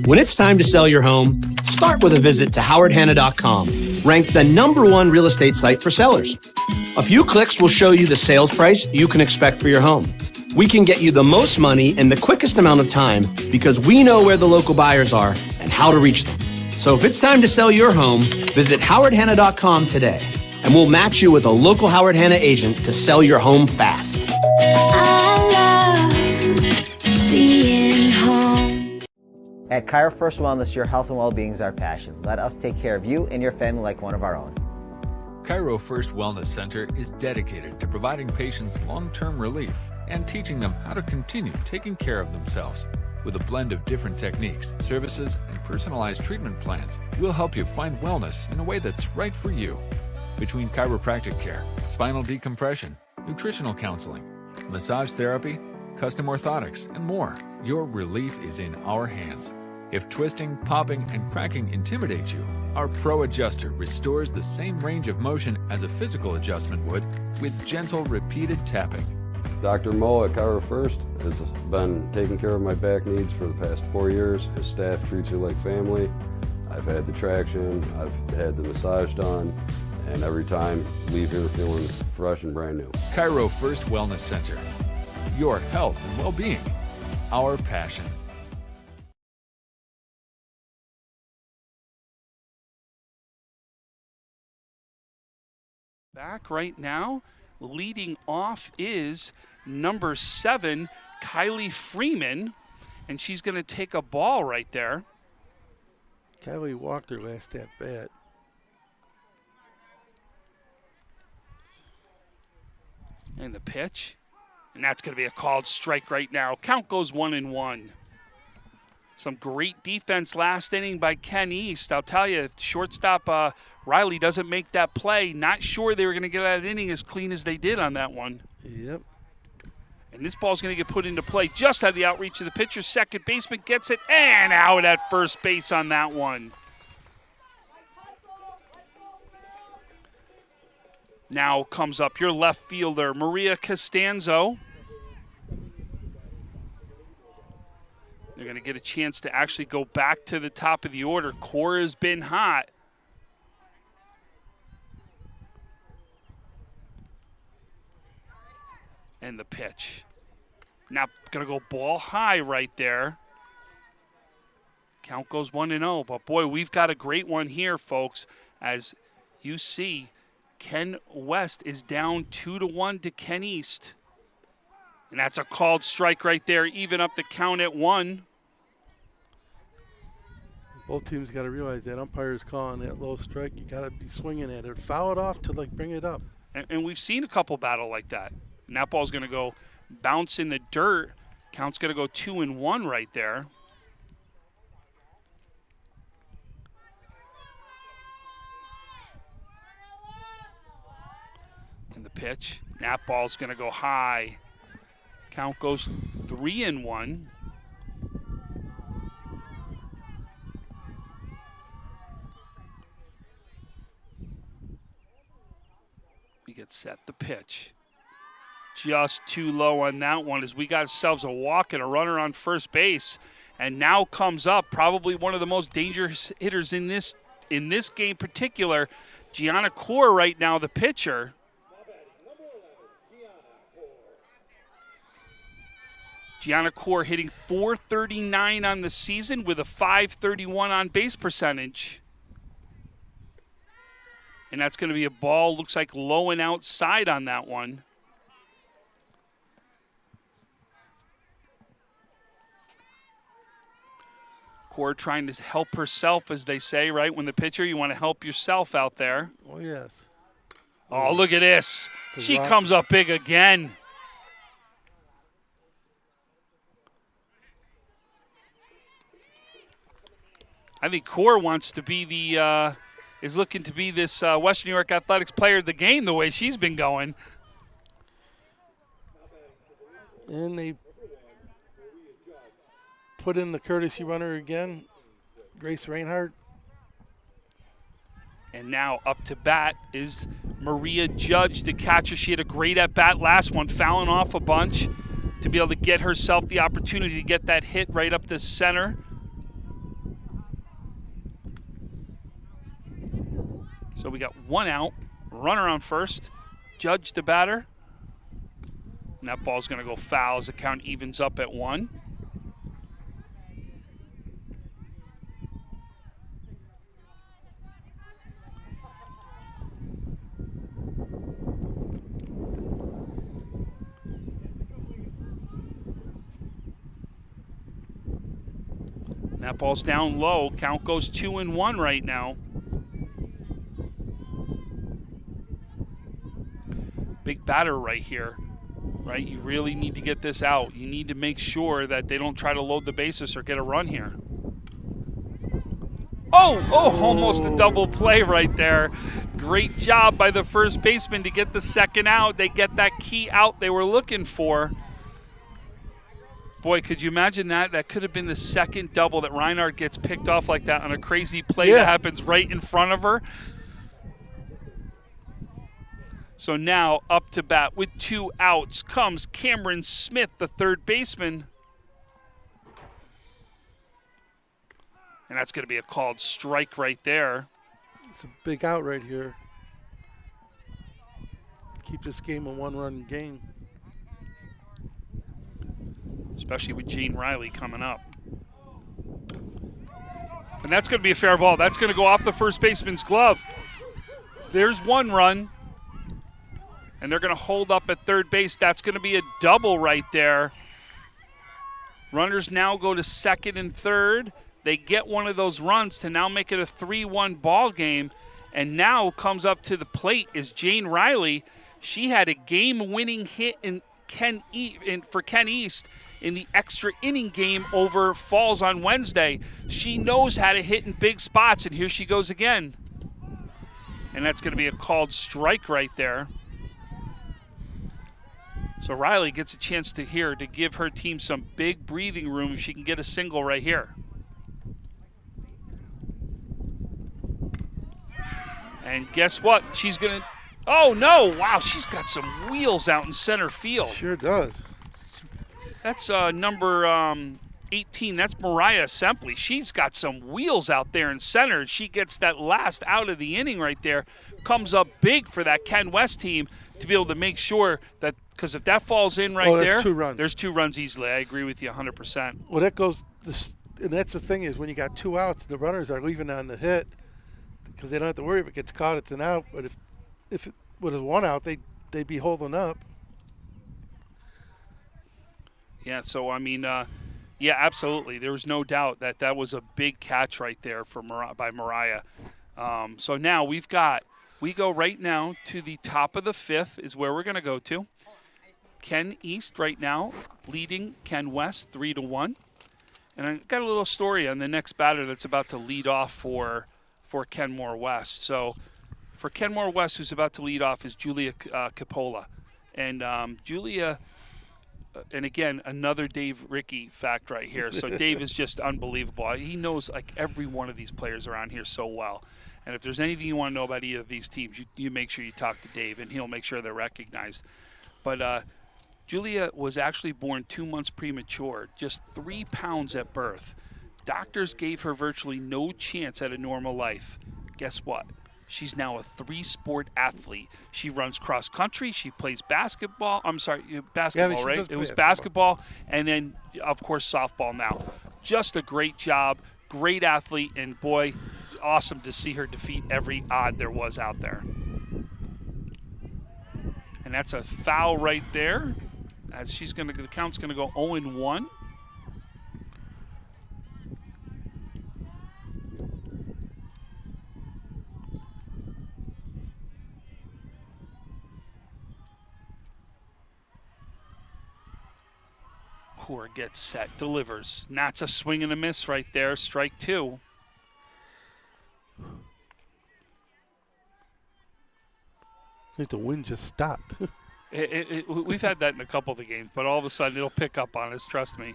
When it's time to sell your home, start with a visit to howardhanna.com, ranked the #1 real estate site for sellers. A few clicks will show you the sales price you can expect for your home. We can get you the most money in the quickest amount of time because we know where the local buyers are and how to reach them. So if it's time to sell your home, visit howardhanna.com today, and we'll match you with a local Howard Hanna agent to sell your home fast. I love being home. At Kyra First Wellness, your health and well-being is our passion. Let us take care of you and your family like one of our own. Cairo First Wellness Center is dedicated to providing patients long-term relief and teaching them how to continue taking care of themselves. With a blend of different techniques, services, and personalized treatment plans, we'll help you find wellness in a way that's right for you. Between chiropractic care, spinal decompression, nutritional counseling, massage therapy, custom orthotics, and more, your relief is in our hands. If twisting, popping, and cracking intimidate you, our Pro Adjuster restores the same range of motion as a physical adjustment would with gentle, repeated tapping. Dr. Mo at Kyra First has been taking care of my back needs for the past 4 years. His staff treats you like family. I've had the traction, I've had the massage done, and every time leave here feeling fresh and brand new. Cairo First Wellness Center. Your health and well-being. Our passion. Back right now Leading off is number 7, Kylie Freeman, and she's going to take a ball right there. Kylie walked her last at bat. And the pitch. And that's going to be a called strike right now. Count goes 1-1. Some great defense last inning by Ken East. I'll tell you, if shortstop Riley doesn't make that play, not sure they were going to get that inning as clean as they did on that one. Yep. And this ball's going to get put into play just out of the outreach of the pitcher. Second baseman gets it and out at first base on that one. Now comes up your left fielder, Maria Costanzo. They're going to get a chance to actually go back to the top of the order. Core has been hot. And the pitch. Now going to go ball high right there. Count goes 1-0. But, boy, we've got a great one here, folks. As you see, Ken West is down 2-1 to Ken East. And that's a called strike right there, even up the count at 1. Both teams got to realize that umpire's calling that low strike. You got to be swinging at it. Foul it off to bring it up. And we've seen a couple battle like that. And that ball's going to go bounce in the dirt. Count's going to go 2-1 right there. And the pitch. That ball's going to go high. Count goes 3-1. We get set the pitch. Just too low on that one as we got ourselves a walk and a runner on first base. And now comes up probably one of the most dangerous hitters in this game particular, Gianna Core right now, the pitcher. Gianna Core hitting .439 on the season with a .531 on base percentage. And that's going to be a ball, looks like low and outside on that one. Core trying to help herself, as they say, right? When the pitcher, you want to help yourself out there. Oh, yes. Oh, look at this. She comes up big again. I think Core wants to be is looking to be this Western New York Athletics player of the game the way she's been going. And they put in the courtesy runner again, Grace Reinhardt. And now up to bat is Maria Judge, the catcher. She had a great at-bat last one, fouling off a bunch to be able to get herself the opportunity to get that hit right up the center. So we got one out, runner on first, Judge the batter. And that ball's going to go foul as the count evens up at 1. And that ball's down low. Count goes 2-1 right now. Big batter right here, right? You really need to get this out. You need to make sure that they don't try to load the bases or get a run here. Oh, almost a double play right there. Great job by the first baseman to get the second out. They get that key out they were looking for. Boy, could you imagine that? That could have been the second double that Reinhardt gets picked off like that on a crazy play that happens right in front of her. So now up to bat with 2 outs comes Cameron Smith, the third baseman. And that's going to be a called strike right there. It's a big out right here. Keep this game a 1-run game. Especially with Gene Riley coming up. And that's going to be a fair ball. That's going to go off the first baseman's glove. There's 1 run. And they're going to hold up at third base. That's going to be a double right there. Runners now go to second and third. They get one of those runs to now make it a 3-1 ball game. And now comes up to the plate is Jane Riley. She had a game-winning hit for Ken East in the extra inning game over Falls on Wednesday. She knows how to hit in big spots, and here she goes again. And that's going to be a called strike right there. So Riley gets a chance to give her team some big breathing room if she can get a single right here. And guess what? She's going to – oh, no. Wow, she's got some wheels out in center field. Sure does. That's number 18. That's Mariah Sempley. She's got some wheels out there in center. She gets that last out of the inning right there. Comes up big for that Ken West team to be able to make sure that – because if that falls in there, 2 runs. There's 2 runs easily. I agree with you 100%. Well, that goes and that's the thing is when you got 2 outs, the runners are leaving on the hit because they don't have to worry if it gets caught, it's an out. But if it was 1 out, they'd be holding up. Yeah, so, I mean, yeah, absolutely. There was no doubt that was a big catch right there by Mariah. So now we go right now to the top of the 5th is where we're going to go to. Ken East right now leading Ken West 3-1. And I got a little story on the next batter that's about to lead off for Kenmore West. So for Kenmore West, who's about to lead off is Julia Capola. And Julia, and again, another Dave Rickey fact right here. So Dave is just unbelievable. He knows like every one of these players around here so well. And if there's anything you want to know about either of these teams, you make sure you talk to Dave, and he'll make sure they're recognized. But Julia was actually born 2 months premature, just 3 pounds at birth. Doctors gave her virtually no chance at a normal life. Guess what? She's now a 3-sport athlete. She runs cross country. She plays basketball. I'm sorry, basketball, right? It was basketball, and then, of course, softball now. Just a great job, great athlete, and boy, awesome to see her defeat every odd there was out there. And that's a foul right there. As the count's gonna go 0-1. Core gets set, delivers. And that's a swing and a miss right there, strike 2. I think the wind just stopped. We've had that in a couple of the games, but all of a sudden it'll pick up on us, trust me.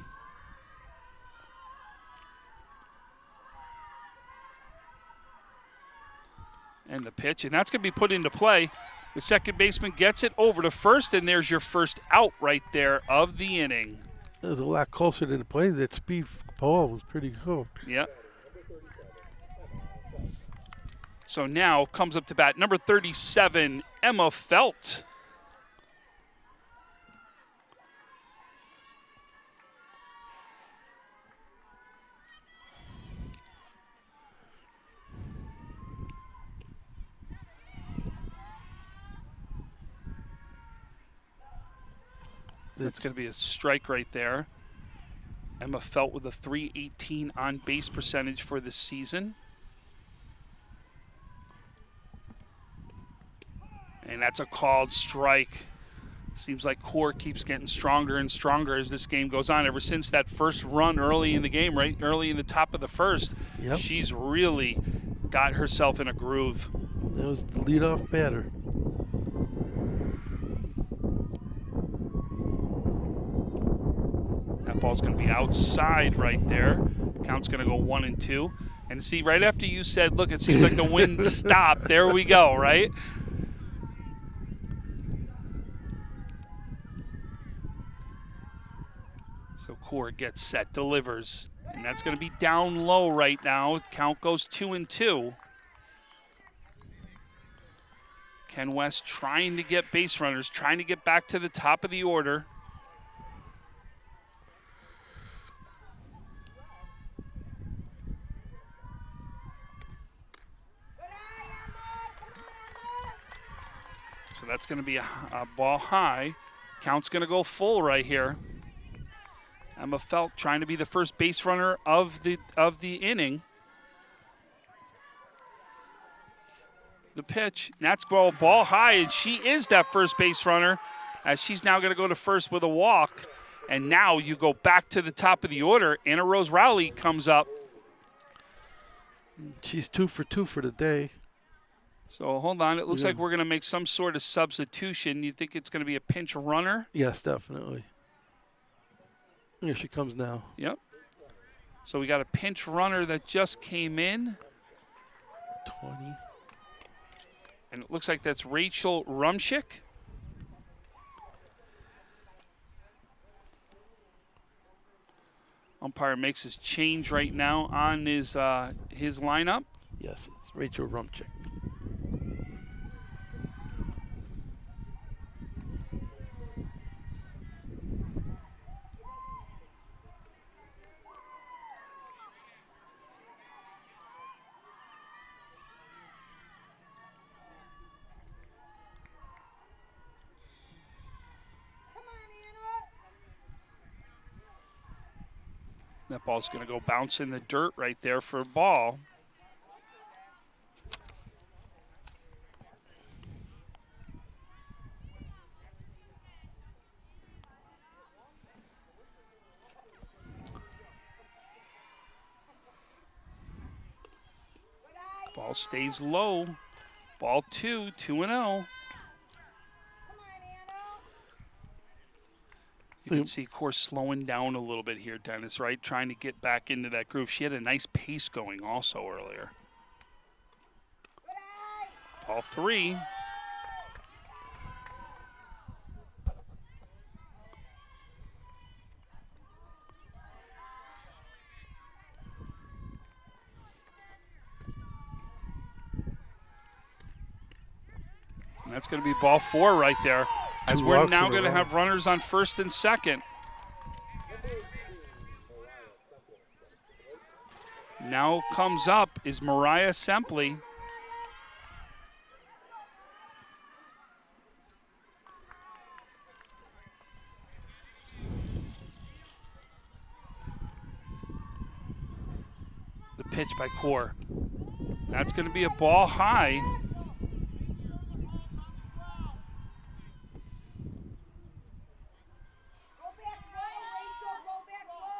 And the pitch, and that's going to be put into play. The second baseman gets it over to first, and there's your first out right there of the inning. It was a lot closer to the play. That speed ball was pretty cool. Yep. So now comes up to bat number 37, Emma Felt. That's going to be a strike right there. Emma Felt with a .318 on base percentage for this season. And that's a called strike. Seems like Core keeps getting stronger and stronger as this game goes on. Ever since that first run early in the game, right early in the top of the first, she's really got herself in a groove. That was the leadoff batter. That ball's going to be outside right there. Count's going to go 1-2. And see, right after you said, look, it seems like the wind stopped. There we go, right? So Core gets set, delivers. And that's going to be down low right now. Count goes 2-2. Ken West trying to get base runners, trying to get back to the top of the order. So that's going to be a ball high. Count's going to go full right here. Emma Felt trying to be the first base runner of the inning. The pitch, that's ball high, and she is that first base runner, as she's now going to go to first with a walk. And now you go back to the top of the order. Anna Rose Rowley comes up. She's 2 for 2 for the day. So hold on, it looks like we're going to make some sort of substitution. You think it's going to be a pinch runner? Yes, definitely. Here she comes now. Yep. So we got a pinch runner that just came in. 20. And it looks like that's Rachel Rumschick. Umpire makes his change right now on his lineup. Yes, it's Rachel Rumchick. That ball's going to go bounce in the dirt right there for a ball. Ball stays low. Ball 2, 2-0. You can see, of course, slowing down a little bit here, Dennis, right? Trying to get back into that groove. She had a nice pace going also earlier. Ball 3. And that's going to be ball 4 right there, as we're now going to have runners on first and second. Now comes up is Mariah Sempley. The pitch by Core. That's going to be a ball high.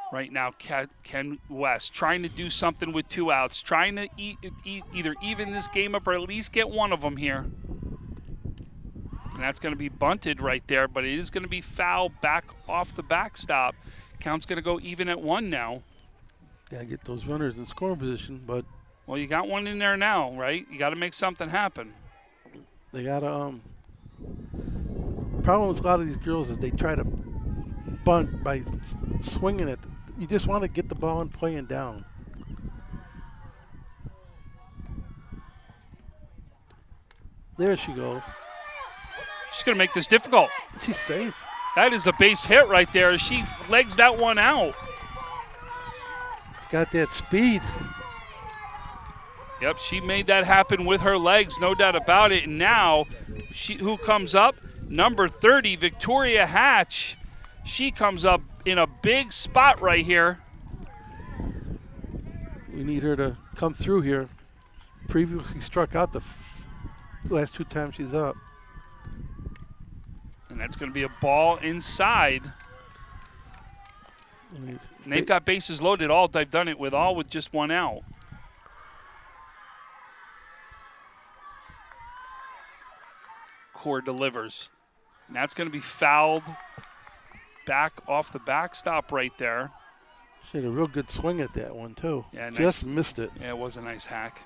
Right now, Ken West trying to do something with 2 outs, trying to either even this game up or at least get one of them here. And that's going to be bunted right there, but it is going to be foul back off the backstop. Count's going to go even at 1 now. Got to get those runners in scoring position, but... Well, you got one in there now, right? You got to make something happen. They got to... The problem with a lot of these girls is they try to bunt by swinging it. You just want to get the ball in play and down. There she goes. She's going to make this difficult. She's safe. That is a base hit right there. She legs that one out. She's got that speed. Yep, she made that happen with her legs, no doubt about it. And now, who comes up? Number 30, Victoria Hatch. She comes up in a big spot right here. We need her to come through here. Previously struck out the last 2 times she's up. And that's going to be a ball inside. And they've got bases loaded. They've done it with just 1 out. Core delivers. And that's going to be fouled back off the backstop right there. She had a real good swing at that one, too. Yeah, just missed it. Yeah, it was a nice hack.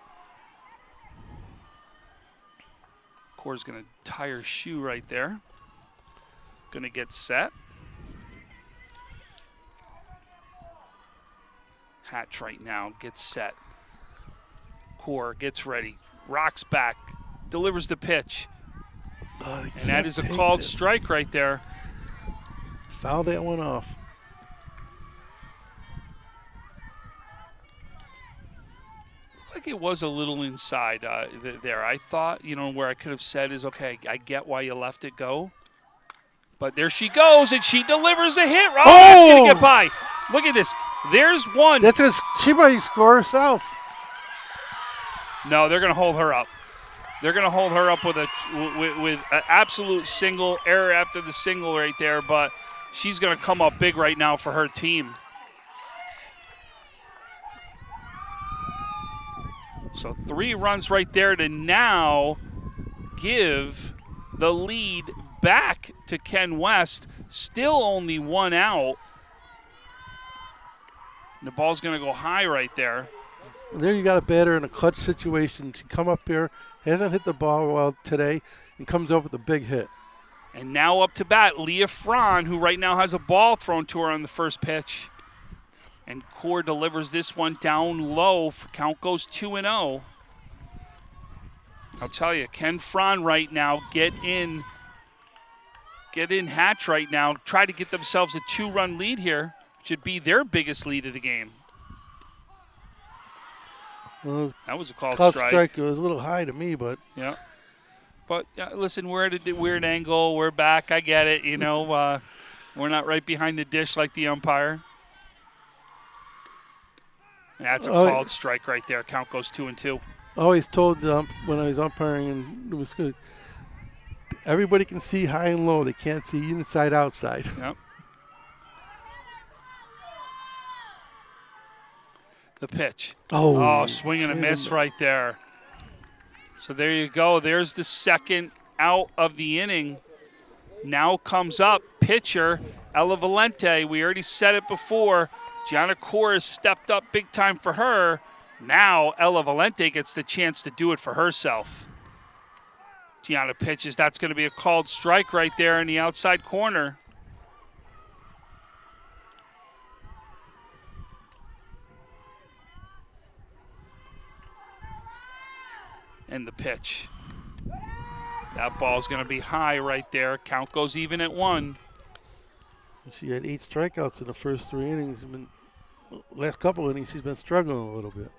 Core's going to tie her shoe right there. Going to get set. Hatch right now gets set. Core gets ready. Rocks back. Delivers the pitch. And that is a called strike right there. Foul that one off. Looked think it was a little inside there. I thought, where I could have said is, okay, I get why you left it go. But there she goes, and she delivers a hit. Oh, that's going to get by. Look at this. There's one. She might score herself. No, they're going to hold her up. They're going to hold her up with an absolute single, error after the single right there, but she's going to come up big right now for her team. So 3 runs right there to now give the lead back to Ken West. Still only 1 out. And the ball's going to go high right there. There you got a batter in a clutch situation. She come up here, hasn't hit the ball well today, and comes up with a big hit. And now up to bat, Leah Fran, who right now has a ball thrown to her on the first pitch. And Core delivers this one down low. Count goes 2-0. I'll tell you, Ken Fran right now, get in Hatch right now. Try to get themselves a 2-run lead here. Should be their biggest lead of the game. Well, that was a called strike. It was a little high to me, but. Yeah. But listen, we're at a weird angle. We're back. I get it. We're not right behind the dish like the umpire. That's a called strike right there. Count goes 2-2. Always told when I was umpiring, and it was good. Everybody can see high and low. They can't see inside, outside. Yep. The pitch. Oh, swing and a miss right there. So there you go. There's the second out of the inning. Now comes up pitcher Ella Valente. We already said it before. Gianna Core has stepped up big time for her. Now Ella Valente gets the chance to do it for herself. Gianna pitches. That's going to be a called strike right there in the outside corner. And the pitch. That ball's going to be high right there. Count goes even at 1. She had 8 strikeouts in the first 3 innings. Last couple innings, she's been struggling a little bit.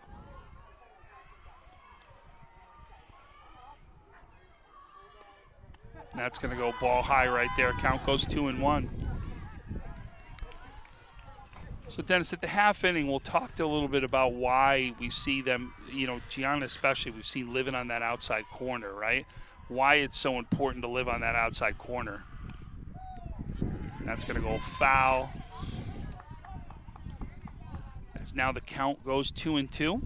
That's going to go ball high right there. Count goes 2-1. So, Dennis, at the half inning, we'll talk a little bit about why we see them, Gianna especially, we've seen living on that outside corner, right? Why it's so important to live on that outside corner. That's going to go foul. As now the count goes 2-2.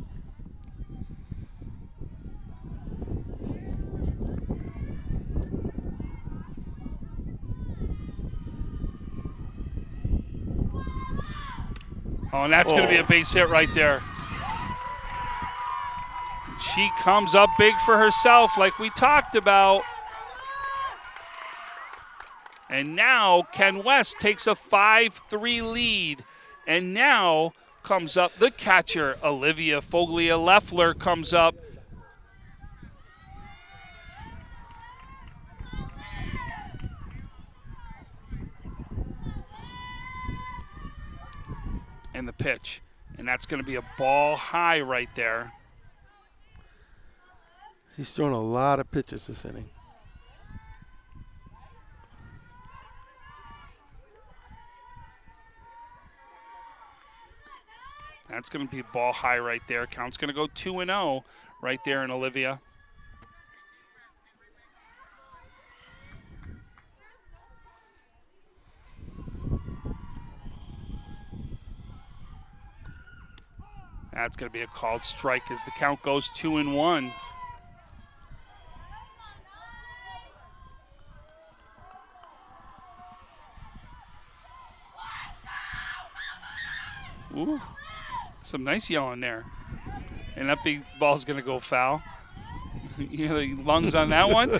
Oh, and that's going to be a base hit right there. She comes up big for herself like we talked about. And now Ken West takes a 5-3 lead. And now comes up the catcher, Olivia Foglia-Leffler comes up. And the pitch. And that's going to be a ball high right there. She's thrown a lot of pitches this inning. That's going to be a ball high right there. Count's going to go 2-0 right there in Olivia. That's going to be a called strike as the count goes 2-1. Ooh, some nice yelling there. And that big ball's going to go foul. You know the lungs on that one?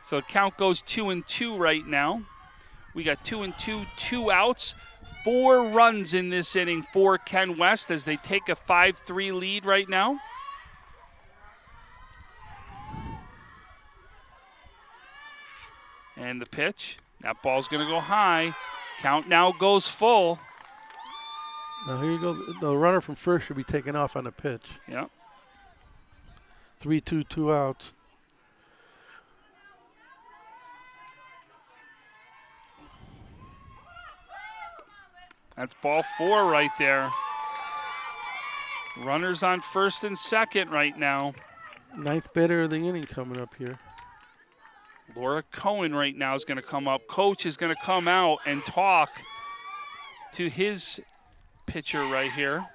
So count goes 2-2 right now. We got 2-2, 2 outs. 4 runs in this inning for Ken West as they take a 5-3 lead right now. And the pitch. That ball's going to go high. Count now goes full. Now here you go. The runner from first should be taken off on the pitch. Yep. 3-2, 2 outs. That's ball 4 right there. Runners on first and second right now. 9th batter of the inning coming up here. Laura Cohen right now is going to come up. Coach is going to come out and talk to his pitcher right here.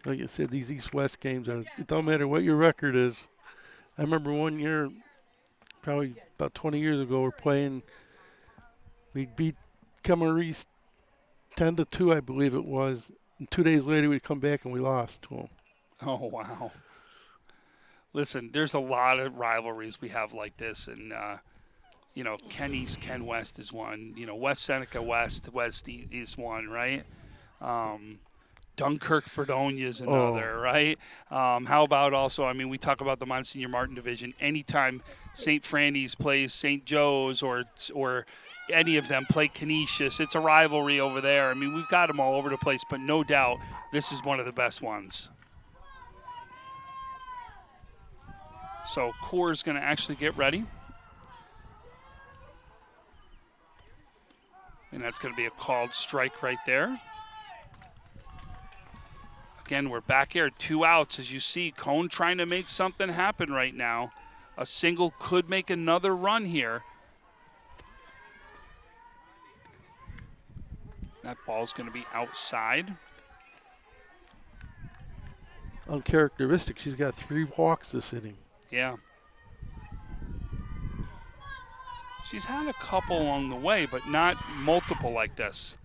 Like I said, these East-West games, it don't matter what your record is. I remember one year, probably about 20 years ago, we're playing. We beat Kenmore East 10-2, I believe it was. And 2 days later, we'd come back and we lost to them. Oh, wow. Listen, there's a lot of rivalries we have like this. And, Ken East, Ken West is one. West Seneca West, West is one, right? Dunkirk Fredonia is another, right? How about also, we talk about the Monsignor Martin division. Anytime St. Franny's plays St. Joe's or any of them play Canisius, it's a rivalry over there. We've got them all over the place, but no doubt this is one of the best ones. So Core's going to actually get ready. And that's going to be a called strike right there. Again, we're back here, 2 outs. As you see, Cone trying to make something happen right now. A single could make another run here. That ball's going to be outside. Uncharacteristic. She's got 3 walks this inning. Yeah. She's had a couple along the way, but not multiple like this.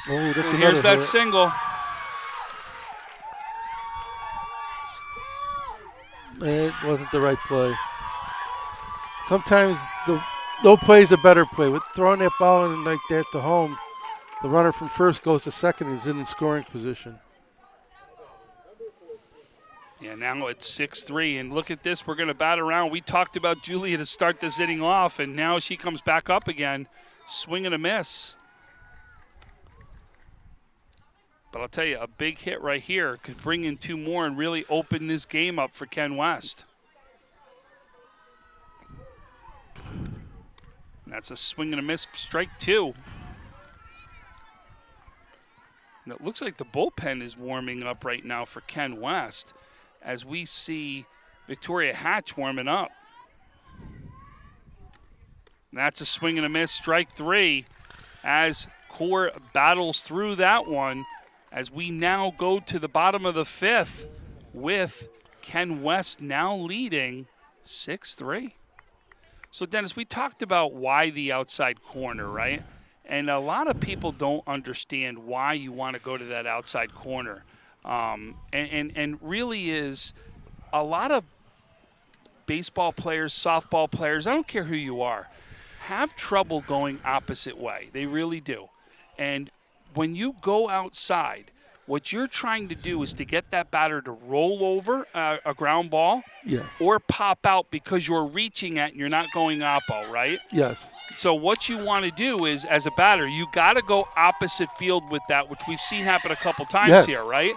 Oh, that's and here's that hit. Single. It wasn't the right play. Sometimes no play is a better play. With throwing that ball in like that to home, the runner from first goes to second and is in scoring position. Yeah, now it's 6-3, and look at this. We're going to bat around. We talked about Julia to start this inning off, and now she comes back up again. Swing and a miss. But I'll tell you, a big hit right here could bring in 2 more and really open this game up for Ken West. And that's a swing and a miss, strike 2. And it looks like the bullpen is warming up right now for Ken West as we see Victoria Hatch warming up. And that's a swing and a miss, strike 3, as Core battles through that one. As we now go to the bottom of the 5th with Ken West now leading 6-3. So, Dennis, we talked about why the outside corner, right? And a lot of people don't understand why you want to go to that outside corner. And really is a lot of baseball players, softball players, I don't care who you are, have trouble going opposite way. They really do. And when you go outside, what you're trying to do is to get that batter to roll over a ground ball, yes, or pop out because you're reaching at and you're not going oppo, right? Yes. So what you want to do is, as a batter, you got to go opposite field with that, which we've seen happen a couple times here, right?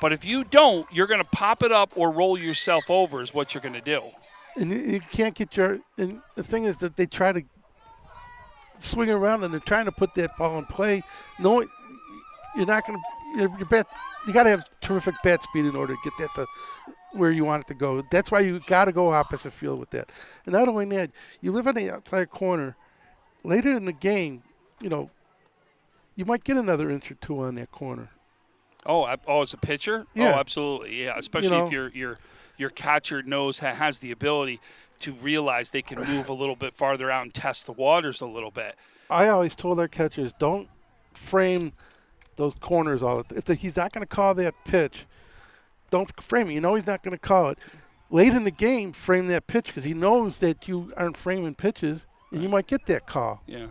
But if you don't, you're going to pop it up or roll yourself over is what you're going to do. And you can't get your – and the thing is that they try to swing around and they're trying to put that ball in play. No, you're not going to – your bat, you got to have terrific bat speed in order to get that to where you want it to go. That's why you got to go opposite field with that. And not only that, you live on the outside corner. Later in the game, you might get another inch or 2 on that corner. Oh, as a pitcher? Yeah. Oh, absolutely, yeah. Especially if your catcher has the ability to realize they can move a little bit farther out and test the waters a little bit. I always told our catchers, don't frame those corners all the time. If he's not going to call that pitch, don't frame it. You know he's not going to call it. Late in the game, frame that pitch because he knows that you aren't framing pitches, and you might get that call. Yeah.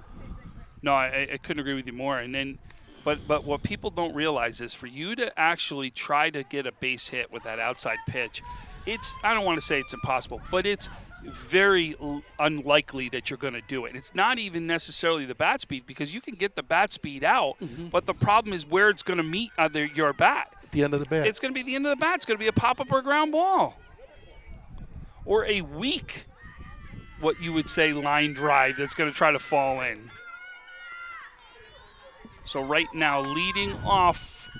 No, I couldn't agree with you more. And then, but what people don't realize is for you to actually try to get a base hit with that outside pitch, I don't want to say it's impossible, but it's very unlikely that you're going to do it. It's not even necessarily the bat speed, because you can get the bat speed out, but the problem is where it's going to meet your bat. At the end of the bat. It's going to be the end of the bat. It's going to be a pop-up or ground ball. Or a weak, what you would say, line drive that's going to try to fall in. So right now, leading off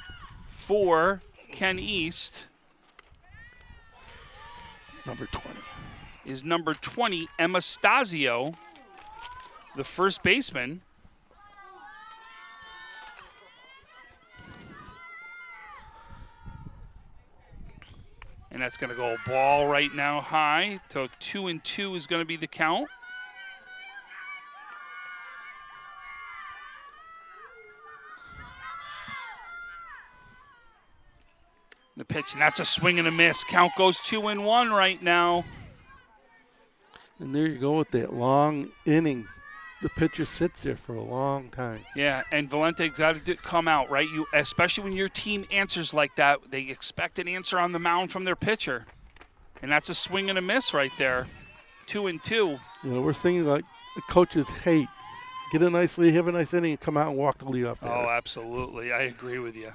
for Ken East Number 20. is number 20, Emma Stasio, the first baseman. And that's going to go ball right now high. So 2-2 is going to be the count. The pitch, and that's a swing and a miss. Count goes 2-1 right now. And there you go with that long inning. The pitcher sits there for a long time. Yeah, and Valente's got to come out, right? You, especially when your team answers like that, they expect an answer on the mound from their pitcher. And that's a swing and a miss right there. 2-2. You know, we're thinking like the coaches hate. Get a nice lead, have a nice inning, and come out and walk the lead off. Oh, absolutely. I agree with you.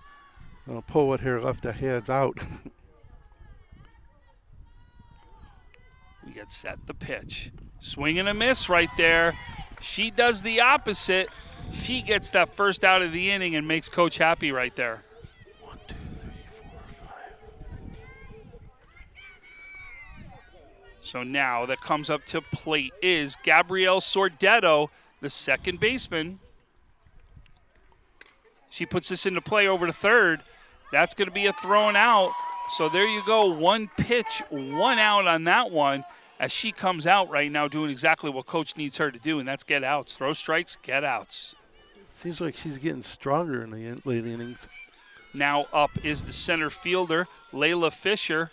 I'll pull what hair left the heads out. We get set the pitch. Swing and a miss right there. She does the opposite. She gets that first out of the inning and makes Coach happy right there. 1, 2, 3, 4, 5. So now that comes up to plate is Gabrielle Sordetto, the second baseman. She puts this into play over to third. That's going to be a thrown out. So there you go. One pitch, one out on that one, as she comes out right now doing exactly what Coach needs her to do, and that's get outs. Throw strikes, get outs. Seems like she's getting stronger in the late innings. Now up is the center fielder, Layla Fisher.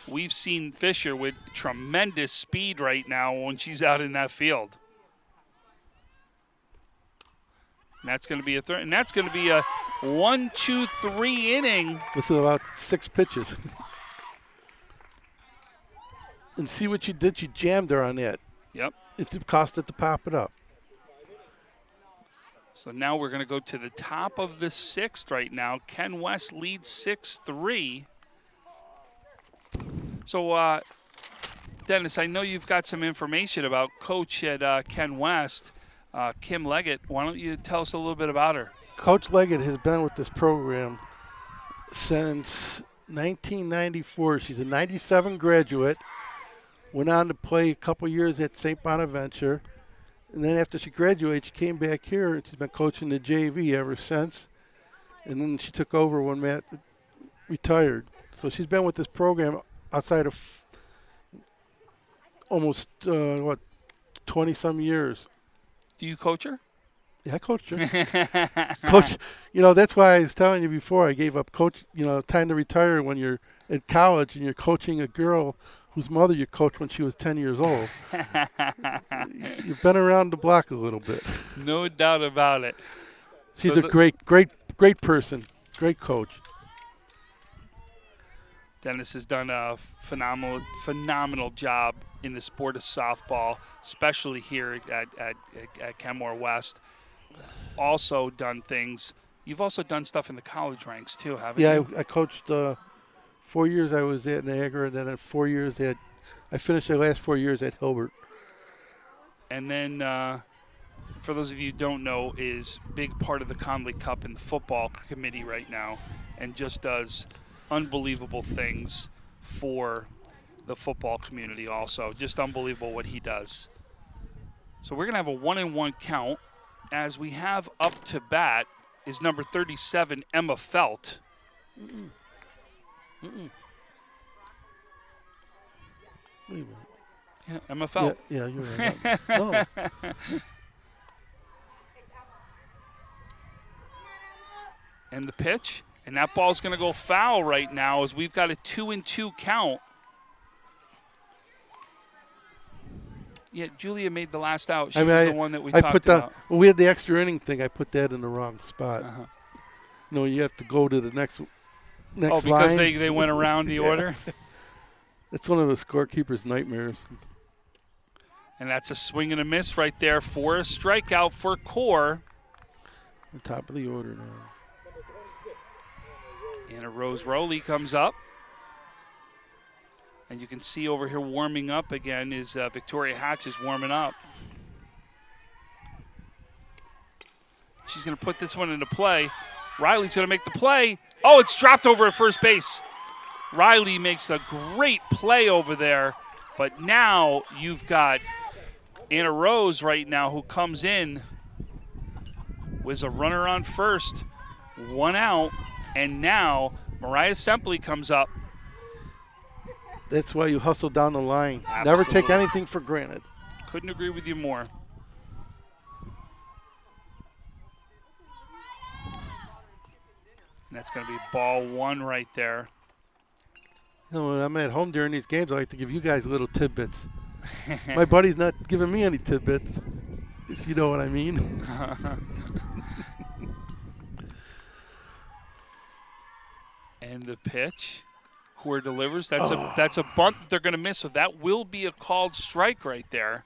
We've seen Fisher with tremendous speed right now when she's out in that field. And that's going to be and that's going to be a 1, 2, 3 inning. With about 6 pitches. And see what you did? You jammed her on that. Yep. It cost it to pop it up. So now we're going to go to the top of the 6th right now. Ken West leads 6-3. So, Dennis, I know you've got some information about Coach at Ken West, Kim Leggett. Why don't you tell us a little bit about her? Coach Leggett has been with this program since 1994. She's a 97 graduate. Went on to play a couple years at St. Bonaventure. And then after she graduated, she came back here, and she's been coaching the JV ever since. And then she took over when Matt retired. So she's been with this program outside of almost, 20-some years. Do you coach her? Yeah, I coached her. Coach, that's why I was telling you before I gave up time to retire when you're at college and you're coaching a girl whose mother you coached when she was 10 years old. You've been around the block a little bit. No doubt about it. She's a great person, great coach. Dennis has done a phenomenal job in the sport of softball, especially here at Kenmore West. Also done things. You've also done stuff in the college ranks too, haven't you? Yeah, I coached 4 years I was at Niagara, and then at 4 years I finished the last 4 years at Hilbert. And then, for those of you who don't know, is big part of the Conley Cup in the football committee right now, and just does unbelievable things for the football community also. Just unbelievable what he does. So we're going to have a 1-1 count. As we have up to bat is number 37, Emma Felt. Mm-mm. Mm-mm. Wait a minute. Yeah, Emma Felt. Yeah, you're right. No. And the pitch. And that ball's going to go foul right now as we've got a 2-2 count. Yeah, Julia made the last out. She was the one that we talked about. Well, we had the extra inning thing. I put that in the wrong spot. Uh-huh. No, you have to go to the next because line. they went around the order? That's one of the scorekeeper's nightmares. And that's a swing and a miss right there for a strikeout for Core. The top of the order now. And a Rose Rowley comes up. And you can see over here warming up again is Victoria Hatch is warming up. She's going to put this one into play. Riley's going to make the play. Oh, it's dropped over at first base. Riley makes a great play over there. But now you've got Anna Rose right now who comes in with a runner on first, 1 out, and now Mariah Sempley comes up. That's why you hustle down the line. Absolutely. Never take anything for granted. Couldn't agree with you more. And that's going to be ball 1 right there. You know, when I'm at home during these games, I like to give you guys little tidbits. My buddy's not giving me any tidbits, if you know what I mean. And the pitch. Core delivers. That's a bunt they're going to miss, so that will be a called strike right there.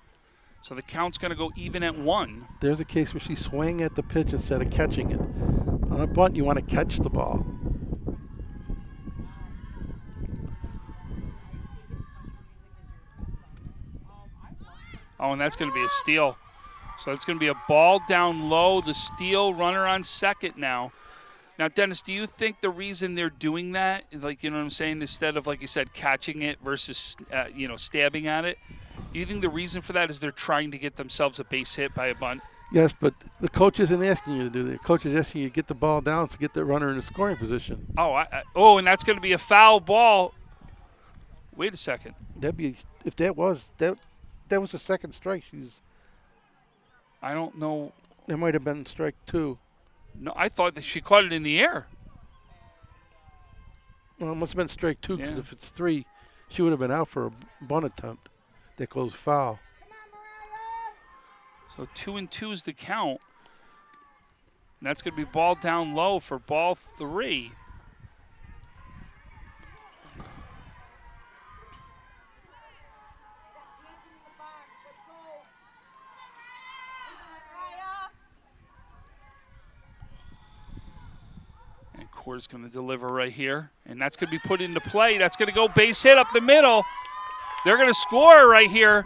So the count's going to go even at 1. There's a case where she's swinging at the pitch instead of catching it. On a bunt, you want to catch the ball. Oh, and that's going to be a steal. So it's going to be a ball down low, the steal, runner on second now. Now, Dennis, do you think the reason they're doing that, like, you know what I'm saying, instead of, like you said, catching it versus, stabbing at it, do you think the reason for that is they're trying to get themselves a base hit by a bunt? Yes, but the coach isn't asking you to do that. The coach is asking you to get the ball down to get the runner in the scoring position. Oh, and that's going to be a foul ball. Wait a second. If that was a second strike. I don't know. There might have been strike 2. No, I thought that she caught it in the air. Well, it must have been strike 2 because Yeah. if it's 3, she would have been out for a bunt attempt. That goes foul. So 2-2 is the count. And that's going to be ball down low for ball 3. And Core's going to deliver right here. And that's going to be put into play. That's going to go base hit up the middle. They're going to score right here.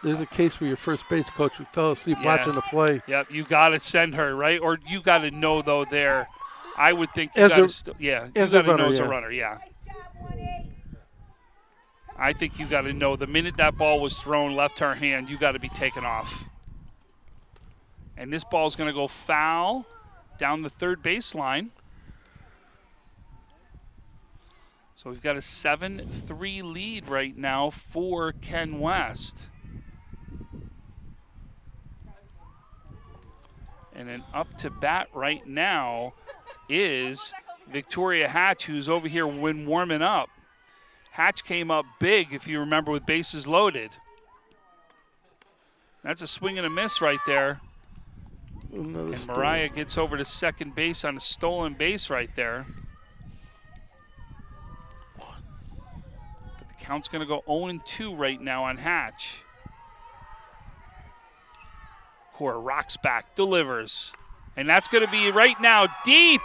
There's a case where your first base coach fell asleep watching the play. Yep, you got to send her, right? Or you got to know, though, there. I would think you got to you got to know as a runner, yeah. I think you got to know the minute that ball was thrown left her hand, you got to be taken off. And this ball's going to go foul down the third baseline. So we've got a 7-3 lead right now for Ken West. And then up to bat right now is Victoria Hatch, who's over here when warming up. Hatch came up big, if you remember, with bases loaded. That's a swing and a miss right there. And Mariah gets over to second base on a stolen base right there. But the count's going to go 0-2 right now on Hatch. Core rocks back, delivers. And that's going to be right now deep.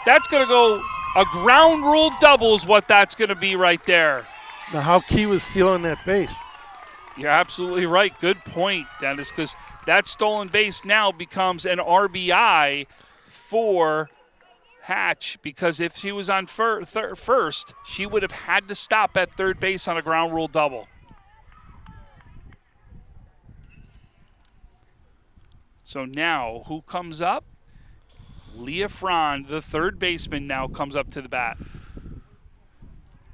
That's going to go a ground rule double is what that's going to be right there. Now, how key was stealing that base? You're absolutely right. Good point, Dennis, because that stolen base now becomes an RBI for Hatch, because if she was on first, she would have had to stop at third base on a ground rule double. So now, who comes up? Leah Frond, the third baseman, now comes up to the bat.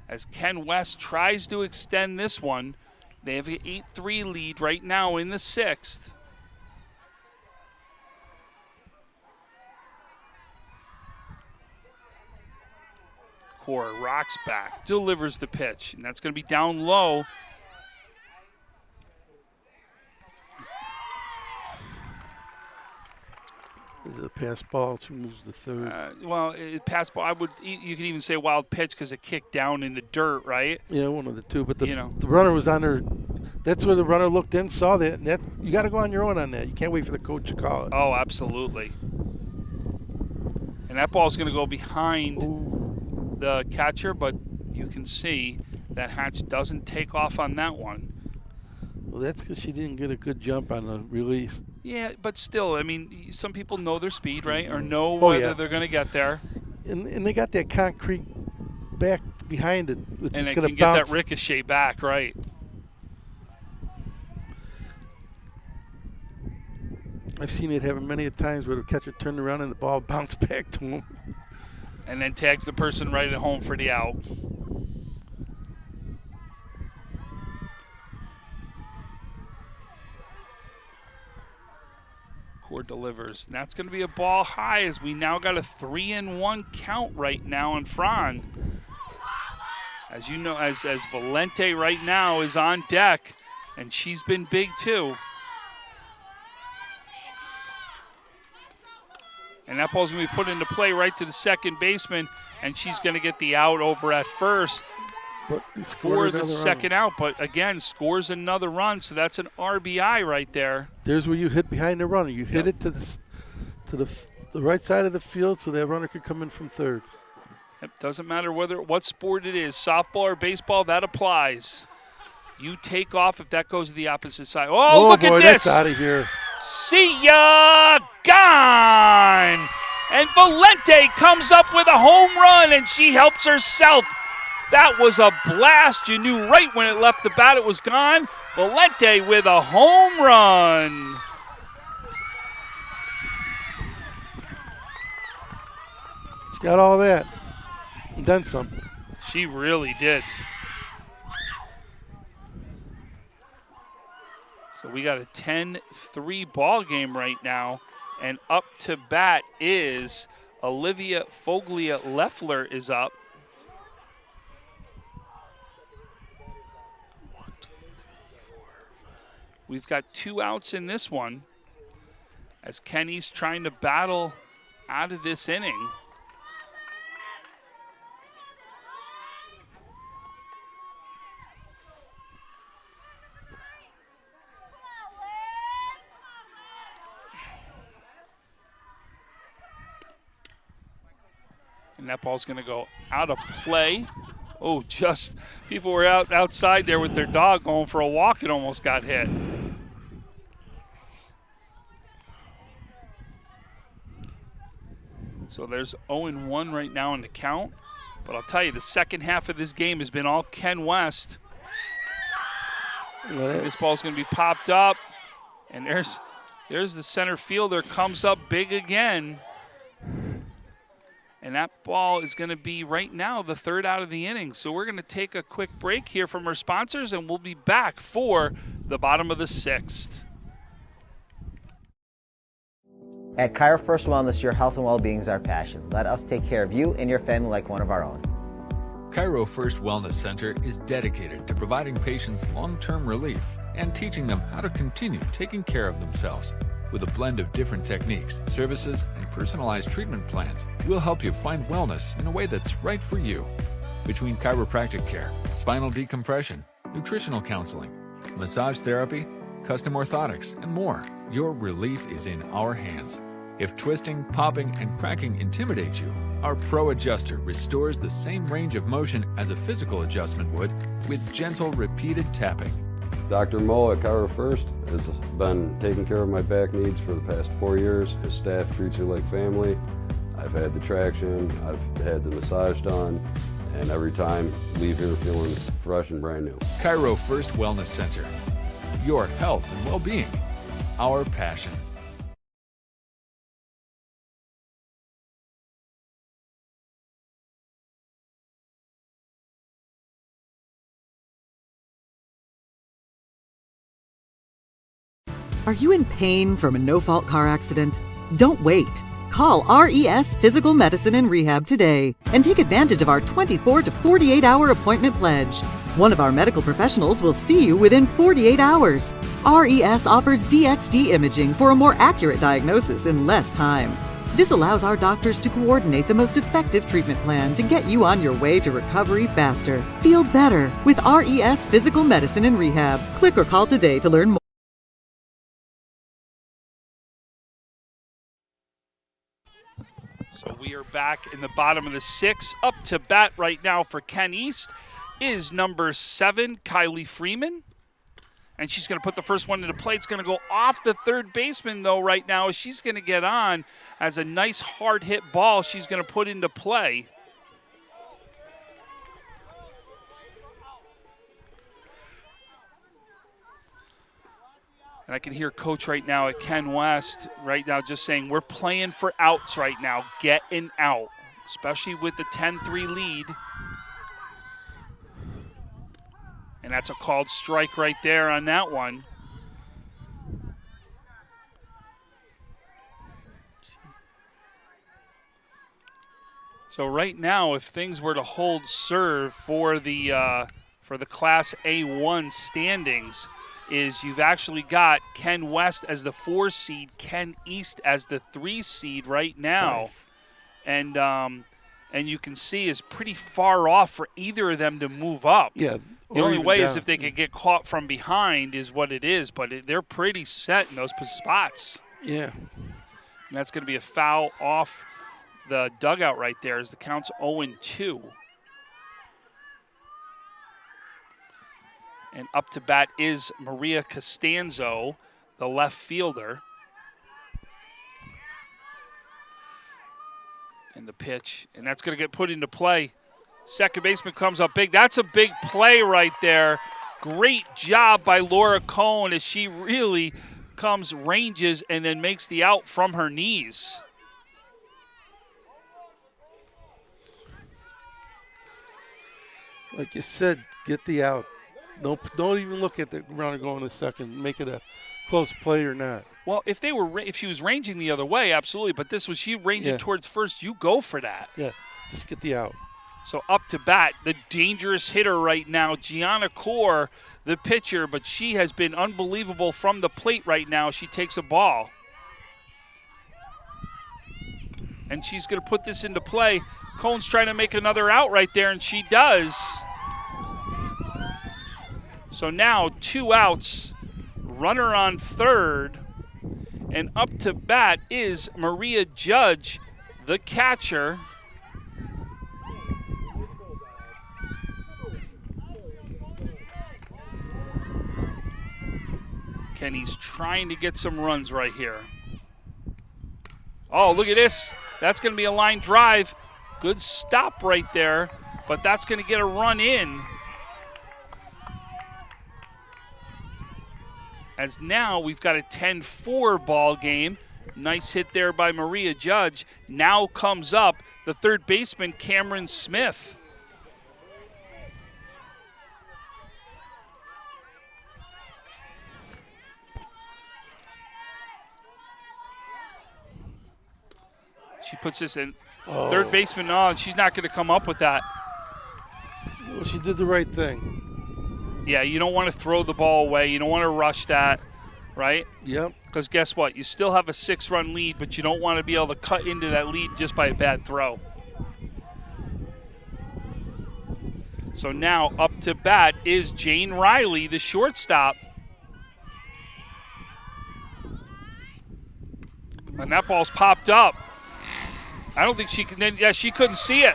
As Ken West tries to extend this one, they have an 8-3 lead right now in the 6th. Core rocks back, delivers the pitch, and that's going to be down low. The pass ball, she moves to third. Pass ball. You could even say wild pitch because it kicked down in the dirt, right? Yeah, one of the two. But the runner was on her. That's where the runner looked in, saw that, and you got to go on your own on that. You can't wait for the coach to call it. Oh, absolutely. And that ball's going to go behind the catcher, but you can see that Hatch doesn't take off on that one. Well, that's because she didn't get a good jump on the release. Yeah, but still, I mean, some people know their speed, right? Or know whether they're going to get there. And they got that concrete back behind it. And they can get that ricochet back, right? I've seen it happen many times where the catcher turned around and the ball bounced back to him. And then tags the person right at home for the out. Core delivers. And that's going to be a ball high as we now got a 3-1 count right now on Fran. As you know, as Valente right now is on deck, and she's been big too. And that ball's going to be put into play right to the second baseman, and she's going to get the out over at first for the second out. But again, scores another run, so that's an RBI right there. There's where you hit behind the runner. You hit it to the right side of the field so that runner could come in from third. It doesn't matter what sport it is, softball or baseball, that applies. You take off if that goes to the opposite side. Oh, look at this. That's out of here. See ya, gone. And Valente comes up with a home run, and she helps herself. That was a blast. You knew right when it left the bat it was gone. Valente with a home run. She's got all that and then some. She really did. So we got a 10-3 ball game right now, and up to bat is Olivia Foglia-Leffler is up. 1, 2, 3, 4, 5. We've got 2 outs in this one as Kenny's trying to battle out of this inning. And that ball's going to go out of play. Oh, just people were outside there with their dog going for a walk and almost got hit. So there's 0-1 right now in the count. But I'll tell you, the second half of this game has been all Ken West. This ball's going to be popped up. And there's the center fielder, comes up big again. And that ball is going to be right now the third out of the inning. So we're going to take a quick break here from our sponsors, and we'll be back for the bottom of the 6th. At Cairo First Wellness, your health and well-being is our passion. Let us take care of you and your family like one of our own. Cairo First Wellness Center is dedicated to providing patients long-term relief and teaching them how to continue taking care of themselves. With a blend of different techniques, services, and personalized treatment plans, we'll help you find wellness in a way that's right for you. Between chiropractic care, spinal decompression, nutritional counseling, massage therapy, custom orthotics, and more, your relief is in our hands. If twisting, popping, and cracking intimidate you, our Pro Adjuster restores the same range of motion as a physical adjustment would with gentle, repeated tapping. Dr. Mo at Cairo First has been taking care of my back needs for the past 4 years. His staff treats you like family. I've had the traction, I've had the massage done, and every time leave here feeling fresh and brand new. Cairo First Wellness Center. Your health and well-being, our passion. Are you in pain from a no-fault car accident? Don't wait. Call RES Physical Medicine and Rehab today and take advantage of our 24 to 48-hour appointment pledge. One of our medical professionals will see you within 48 hours. RES offers DXD imaging for a more accurate diagnosis in less time. This allows our doctors to coordinate the most effective treatment plan to get you on your way to recovery faster. Feel better with RES Physical Medicine and Rehab. Click or call today to learn more. So we are back in the bottom of the 6th. Up to bat right now for Ken East is number 7, Kylie Freeman. And she's going to put the first one into play. It's going to go off the third baseman, though, right now. She's going to get on as a nice hard hit ball she's going to put into play. And I can hear Coach right now at Ken West right now just saying, we're playing for outs right now. Get an out, especially with the 10-3 lead. And that's a called strike right there on that one. So right now, if things were to hold serve for the Class A1 standings, is you've actually got Ken West as the 4 seed, Ken East as the 3 seed right now. And you can see is pretty far off for either of them to move up. Yeah. The only way is if they could get caught from behind is what it is, but they're pretty set in those spots. Yeah. And that's going to be a foul off the dugout right there as the count's 0-2. And up to bat is Maria Costanzo, the left fielder. And the pitch, and that's going to get put into play. Second baseman comes up big. That's a big play right there. Great job by Laura Cohn as she really ranges, and then makes the out from her knees. Like you said, get the out. Don't even look at the runner going to second. Make it a close play or not. Well, if she was ranging the other way, absolutely. But she ranging towards first. You go for that. Yeah, just get the out. So up to bat, the dangerous hitter right now, Gianna Kaur, the pitcher, but she has been unbelievable from the plate right now. She takes a ball. And she's going to put this into play. Cohn's trying to make another out right there, and she does. So now 2 outs, runner on third, and up to bat is Maria Judge, the catcher. Kenny's trying to get some runs right here. Oh, look at this. That's going to be a line drive. Good stop right there, but that's going to get a run in. As now we've got a 10-4 ball game. Nice hit there by Maria Judge. Now comes up the third baseman, Cameron Smith. She puts this in. Oh. Third baseman, she's not going to come up with that. Well, she did the right thing. Yeah, you don't want to throw the ball away. You don't want to rush that, right? Yep. Because guess what? You still have a 6-run lead, but you don't want to be able to cut into that lead just by a bad throw. So now up to bat is Jane Riley, the shortstop. And that ball's popped up. I don't think she can. Yeah, she couldn't see it.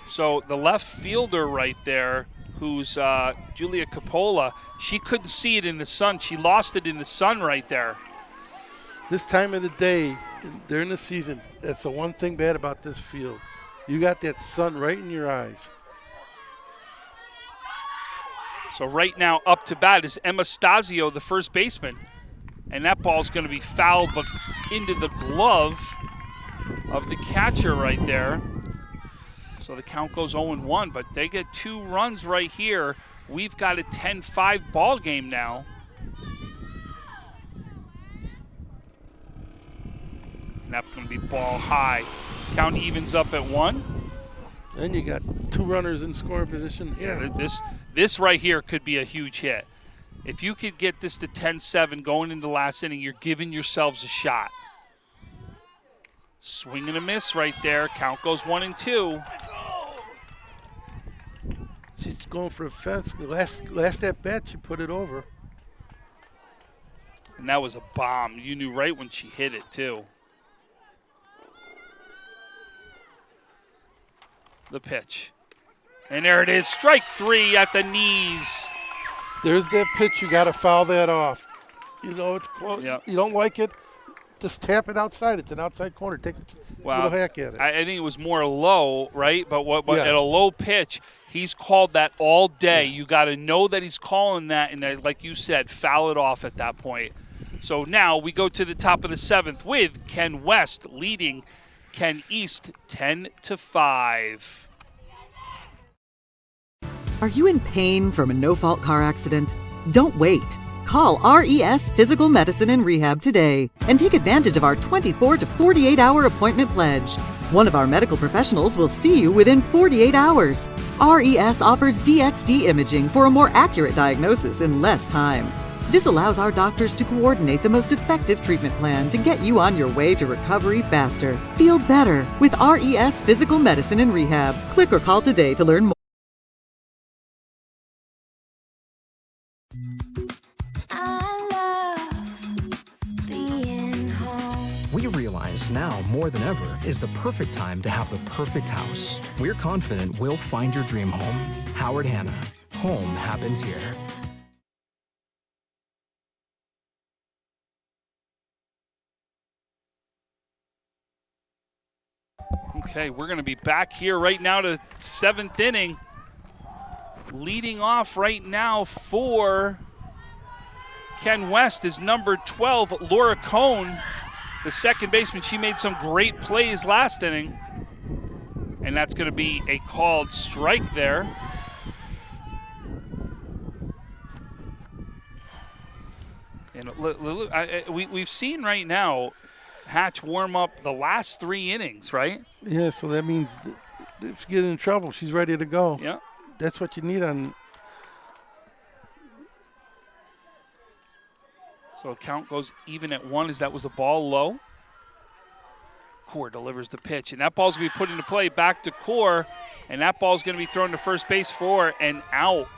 So the left fielder right there, who's Julia Coppola, she couldn't see it in the sun. She lost it in the sun right there. This time of the day, during the season, that's the one thing bad about this field. You got that sun right in your eyes. So right now up to bat is Emma Stasio, the first baseman. And that ball's going to be fouled but into the glove of the catcher right there. So the count goes 0-1, but they get 2 runs right here. We've got a 10-5 ball game now. And that's going to be ball high. Count evens up at 1. Then you got 2 runners in scoring position. Yeah, this right here could be a huge hit. If you could get this to 10-7 going into the last inning, you're giving yourselves a shot. Swing and a miss right there. Count goes 1-2. She's going for a fence. The last at bat, she put it over. And that was a bomb. You knew right when she hit it, too. The pitch. And there it is. Strike 3 at the knees. There's that pitch. You got to foul that off. You know it's close. Yep. You don't like it, just tap it outside. It's an outside corner. Take a little hack at it. I think it was more low, right? But Yeah. at a low pitch, he's called that all day. You got to know that he's calling that, and like you said, foul it off at that point. So now we go to the top of the 7th with Ken West leading Ken East 10-5. Are you in pain from a no-fault car accident? Don't wait. Call RES Physical Medicine and Rehab today and take advantage of our 24 to 48-hour appointment pledge. One of our medical professionals will see you within 48 hours. RES offers DXD imaging for a more accurate diagnosis in less time. This allows our doctors to coordinate the most effective treatment plan to get you on your way to recovery faster. Feel better with RES Physical Medicine and Rehab. Click or call today to learn more. We realize now more than ever is the perfect time to have the perfect house. We're confident we'll find your dream home. Howard Hanna. Home happens here. Okay, we're going to be back here right now to 7th inning. Leading off right now for Ken West is number 12, Laura Cohn, the second baseman. She made some great plays last inning. And that's going to be a called strike there. And we've seen right now Hatch warm up the last 3 innings, right? Yeah, so that means if you get in trouble, she's ready to go. Yeah. That's what you need on. So count goes even at 1 as that was the ball low. Core delivers the pitch, and that ball's going to be put into play back to Core, and that ball's going to be thrown to first base for an out.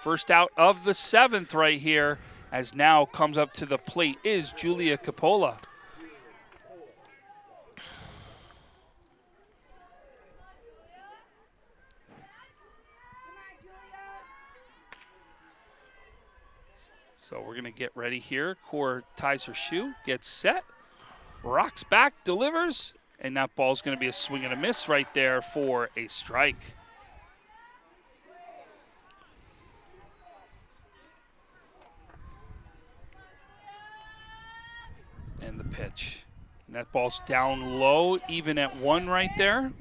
First out of the 7th right here, as now comes up to the plate is Julia Capola. So we're going to get ready here. Core ties her shoe, gets set, rocks back, delivers, and that ball's going to be a swing and a miss right there for a strike. And the pitch. And that ball's down low, even at 1 right there.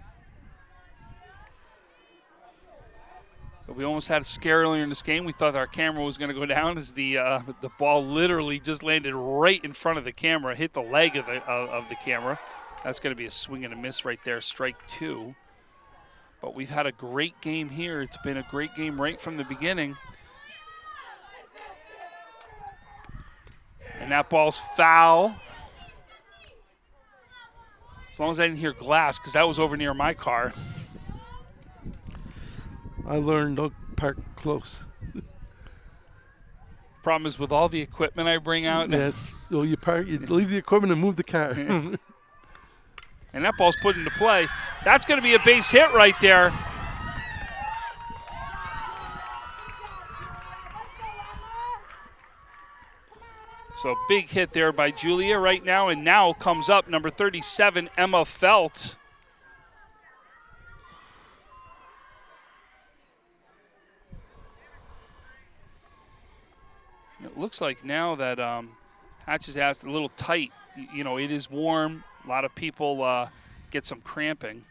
So we almost had a scare earlier in this game. We thought our camera was going to go down as the ball literally just landed right in front of the camera, hit the leg of the camera. That's going to be a swing and a miss right there, strike 2. But we've had a great game here. It's been a great game right from the beginning. And that ball's foul. As long as I didn't hear glass, because that was over near my car. I learned don't park close. Problem is with all the equipment I bring out. Yes. Well, you leave the equipment and move the car. And that ball's put into play. That's going to be a base hit right there. So big hit there by Julia right now, and now comes up number 37, Emma Felt. It looks like now that Hatch is asked a little tight. You know, it is warm. A lot of people get some cramping.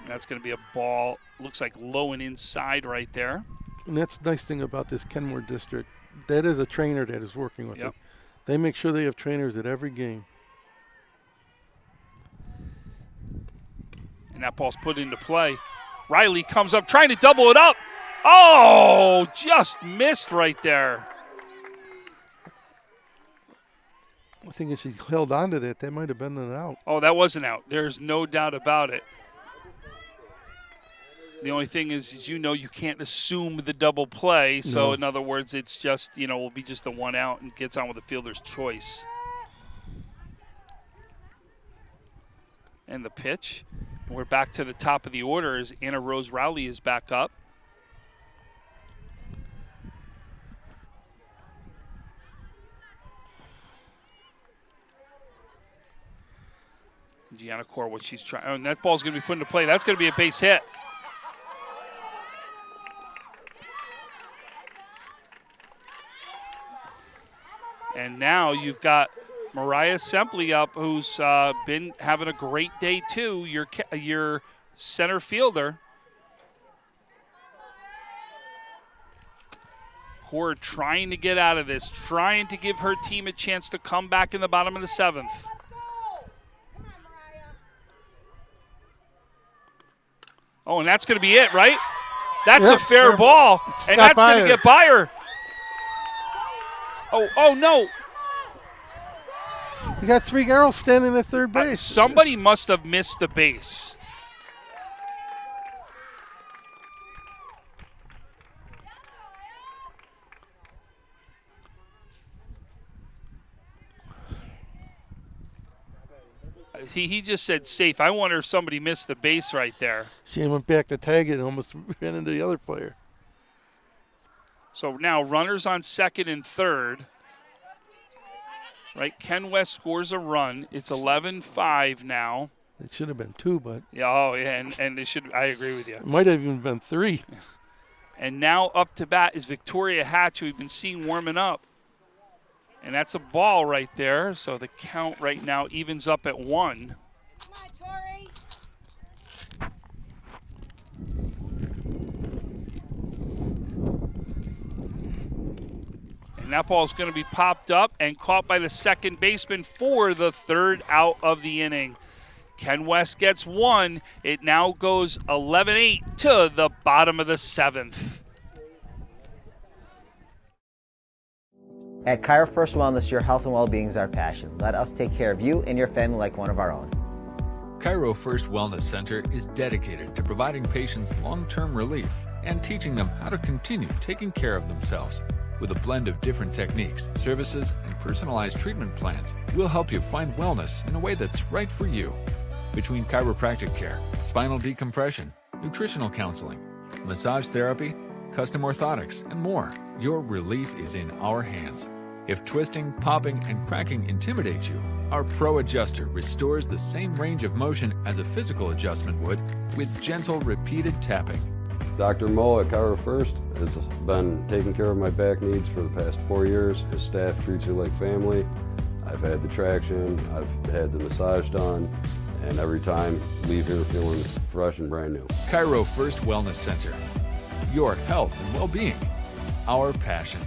And that's going to be a ball, looks like low and inside right there. And that's the nice thing about this Kenmore district. That is a trainer that is working with it. They make sure they have trainers at every game. And And that ball's put into play. Riley comes up trying to double it up. Oh, just missed right there. I think if she held on to that might have been an out. Oh, that was an out. There's no doubt about it. The only thing is you can't assume the double play. So, No. in other words, it's just, will be just the one out and gets on with the fielder's choice. And the pitch. We're back to the top of the order as Anna Rose Rowley is back up. Gianna Core, what she's trying. Oh, and that ball's going to be put into play. That's going to be a base hit. And now you've got Mariah Sempley up, who's been having a great day too. Your center fielder. Core trying to get out of this, trying to give her team a chance to come back in the bottom of the 7th. Oh, and that's going to be it, right? That's a fair ball, and that's going to get by her. Oh, no. You got 3 girls standing at third base. Somebody must have missed the base. He just said safe. I wonder if somebody missed the base right there. She went back to tag it and almost ran into the other player. So now runners on second and third. Right, Ken West scores a run. It's 11-5 now. It should have been 2, but yeah, and it should. I agree with you. It might have even been 3. And now up to bat is Victoria Hatch, who we've been seeing warming up. And that's a ball right there. So the count right now evens up at 1. And that ball is going to be popped up and caught by the second baseman for the 3rd out of the inning. Ken West gets 1. It now goes 11-8 to the bottom of the 7th. At Cairo First Wellness, your health and well-being is our passion. Let us take care of you and your family like one of our own. Cairo First Wellness Center is dedicated to providing patients long-term relief and teaching them how to continue taking care of themselves. With a blend of different techniques, services, and personalized treatment plans, we'll help you find wellness in a way that's right for you. Between chiropractic care, spinal decompression, nutritional counseling, massage therapy, custom orthotics, and more, your relief is in our hands. If twisting, popping, and cracking intimidate you, our Pro Adjuster restores the same range of motion as a physical adjustment would with gentle, repeated tapping. Dr. Mo at Cairo First has been taking care of my back needs for the past 4 years. His staff treats you like family. I've had the traction, I've had the massage done, and every time leave here feeling fresh and brand new. Cairo First Wellness Center. Your health and well-being. Our passion.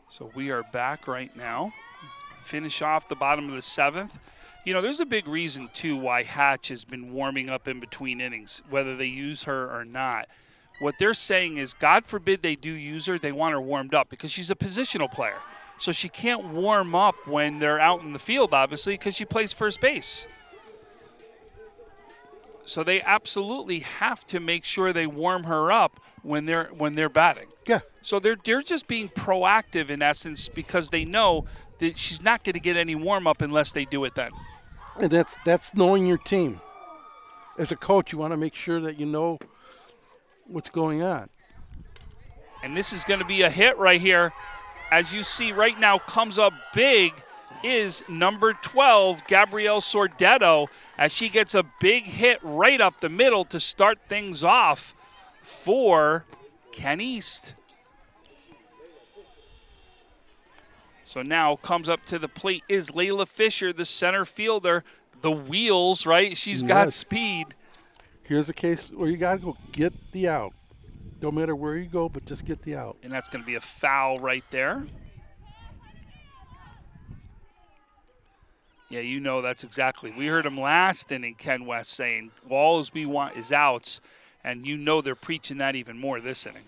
So we are back right now. Finish off the bottom of the 7th. There's a big reason, too, why Hatch has been warming up in between innings, whether they use her or not. What they're saying is, God forbid they do use her, they want her warmed up because she's a positional player. So she can't warm up when they're out in the field, obviously, because she plays first base. So they absolutely have to make sure they warm her up when they're batting. Yeah. So they're just being proactive in essence because they know that she's not going to get any warm up unless they do it then. And that's knowing your team. As a coach, you want to make sure that you know what's going on. And this is going to be a hit right here. As you see right now, comes up big is number 12, Gabrielle Sordetto, as she gets a big hit right up the middle to start things off for Ken East. So now comes up to the plate is Layla Fisher, the center fielder. The wheels, right? She's got speed. Here's a case where you got to go get the out. No matter where you go, but just get the out. And that's going to be a foul right there. Yeah, you know that's exactly. We heard him last inning, Ken West, saying, all we want is outs, and you know they're preaching that even more this inning.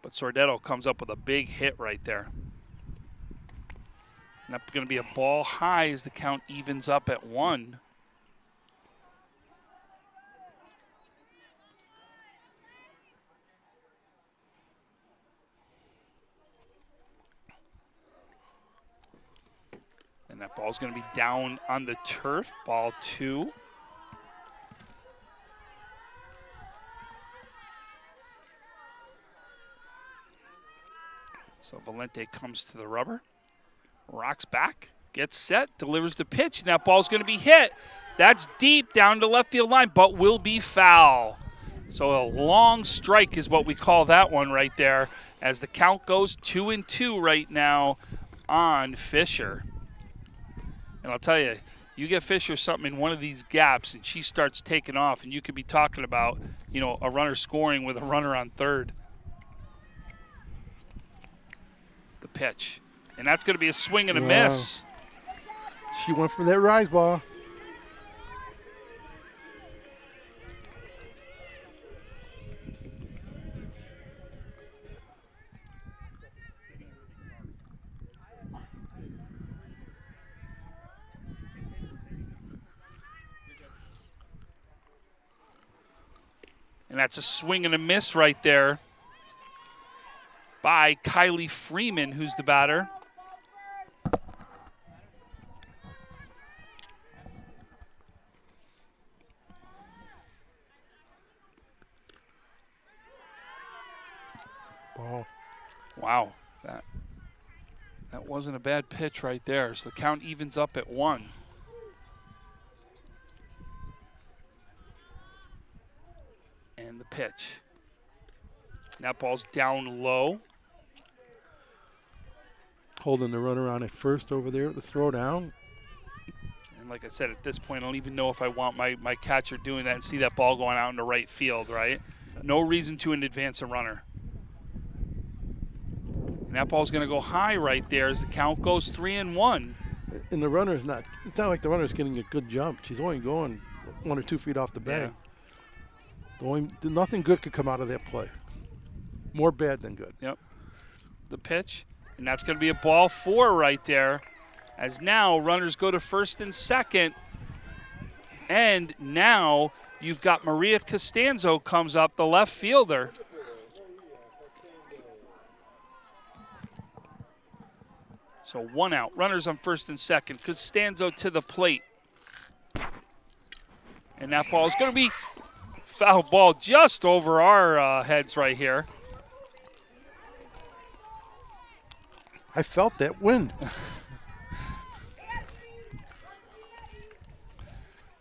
But Sordetto comes up with a big hit right there. And that's going to be a ball high as the count evens up at 1. And that ball's going to be down on the turf, ball 2. So Valente comes to the rubber, rocks back, gets set, delivers the pitch, and that ball's going to be hit. That's deep down to left field line, but will be foul. So a long strike is what we call that one right there, as the count goes 2-2 right now on Fisher. And I'll tell you, you get Fisher something in one of these gaps, and she starts taking off, and you could be talking about, you know, a runner scoring with a runner on third. The pitch. And that's going to be a swing and a miss. She went for that rise ball. And that's a swing and a miss right there by Kylie Freeman, who's the batter. Ball. Wow, that wasn't a bad pitch right there. So the count evens up at 1. And the pitch. That ball's down low. Holding the runner on at first over there at the throw down. And like I said, at this point, I don't even know if I want my catcher doing that and see that ball going out into right field, right? No reason to advance a runner. And that ball's going to go high right there as the count goes 3-1. And the runner's not, it's not like the runner's getting a good jump. She's only going 1 or 2 feet off the bag. Yeah. Nothing good could come out of that play. More bad than good. Yep. The pitch. And that's going to be a ball 4 right there, as now runners go to first and second. And now you've got Maria Costanzo comes up, the left fielder. So 1 out. Runners on first and second. Costanzo to the plate. And that ball is going to be foul ball just over our heads right here. I felt that wind.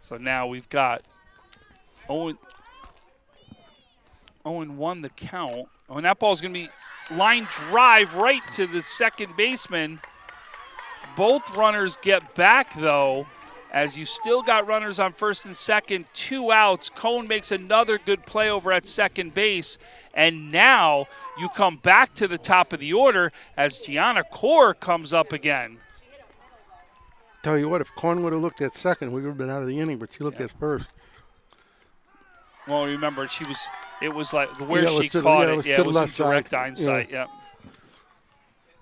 So now we've got 0-1 the count. Oh, and that ball's going to be line drive right to the second baseman. Both runners get back, though, as you still got runners on first and second, 2 outs. Cohn makes another good play over at second base. And now you come back to the top of the order as Gianna Core comes up again. Tell you what, if Cohn would have looked at second, we would have been out of the inning, but she looked at first. Well, remember, it was like where Yeah, she to the- caught yeah, it. it was Yeah, to it the was in left side. direct hindsight. Yeah. Yep.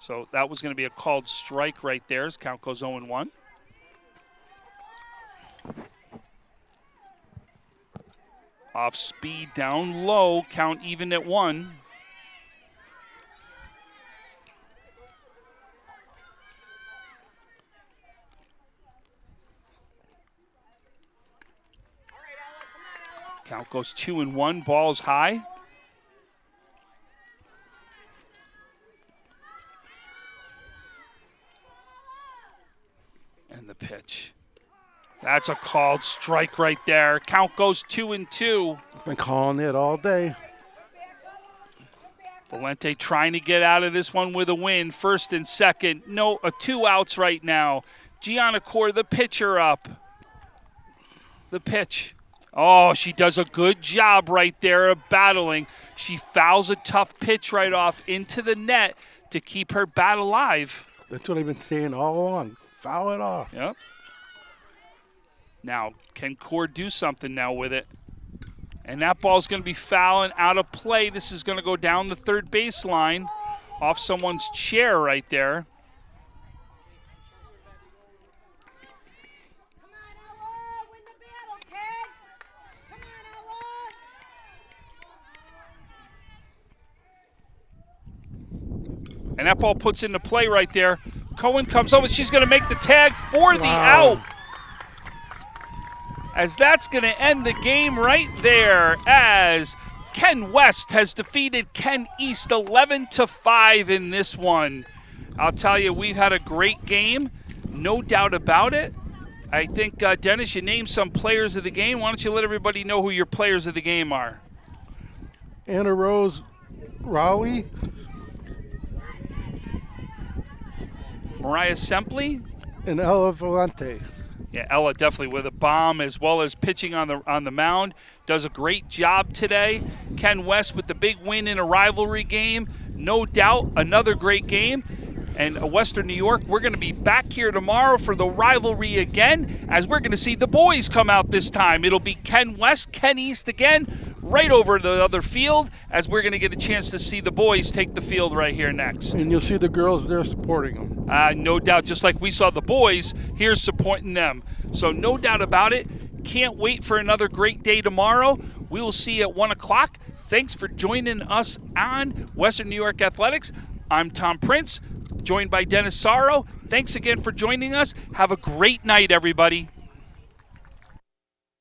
So that was going to be a called strike right there as count goes 0-1. Off speed down low, count even at 1. Count goes 2-1, ball's high. And the pitch. That's a called strike right there. Count goes 2-2. Been calling it all day. Valente trying to get out of this one with a win. First and second. No, 2 outs right now. Gianna Core, the pitcher, up. The pitch. Oh, she does a good job right there of battling. She fouls a tough pitch right off into the net to keep her bat alive. That's what I've been saying all along. Foul it off. Yep. Now, can Core do something now with it? And that ball's going to be fouling out of play. This is going to go down the third baseline off someone's chair right there. And that ball puts into play right there. Cohen comes over. She's going to make the tag for the out. As that's going to end the game right there, as Ken West has defeated Ken East 11-5 in this one. I'll tell you, we've had a great game, no doubt about it. I think, Dennis, you named some players of the game. Why don't you let everybody know who your players of the game are? Anna Rose Rowley. Mariah Sempley. And Ella Valente. Yeah, Ella definitely with a bomb as well as pitching on the mound. Does a great job today. Ken West with the big win in a rivalry game. No doubt another great game. And Western New York, we're going to be back here tomorrow for the rivalry again, as we're going to see the boys come out this time. It'll be Ken West, Ken East again, right over the other field, as we're going to get a chance to see the boys take the field right here next. And you'll see the girls there supporting them. No doubt, just like we saw the boys here supporting them. So no doubt about it. Can't wait for another great day tomorrow. We will see you at 1 o'clock. Thanks for joining us on Western New York Athletics. I'm Tom Prince, joined by Dennis Sorrow. Thanks again for joining us. Have a great night, everybody.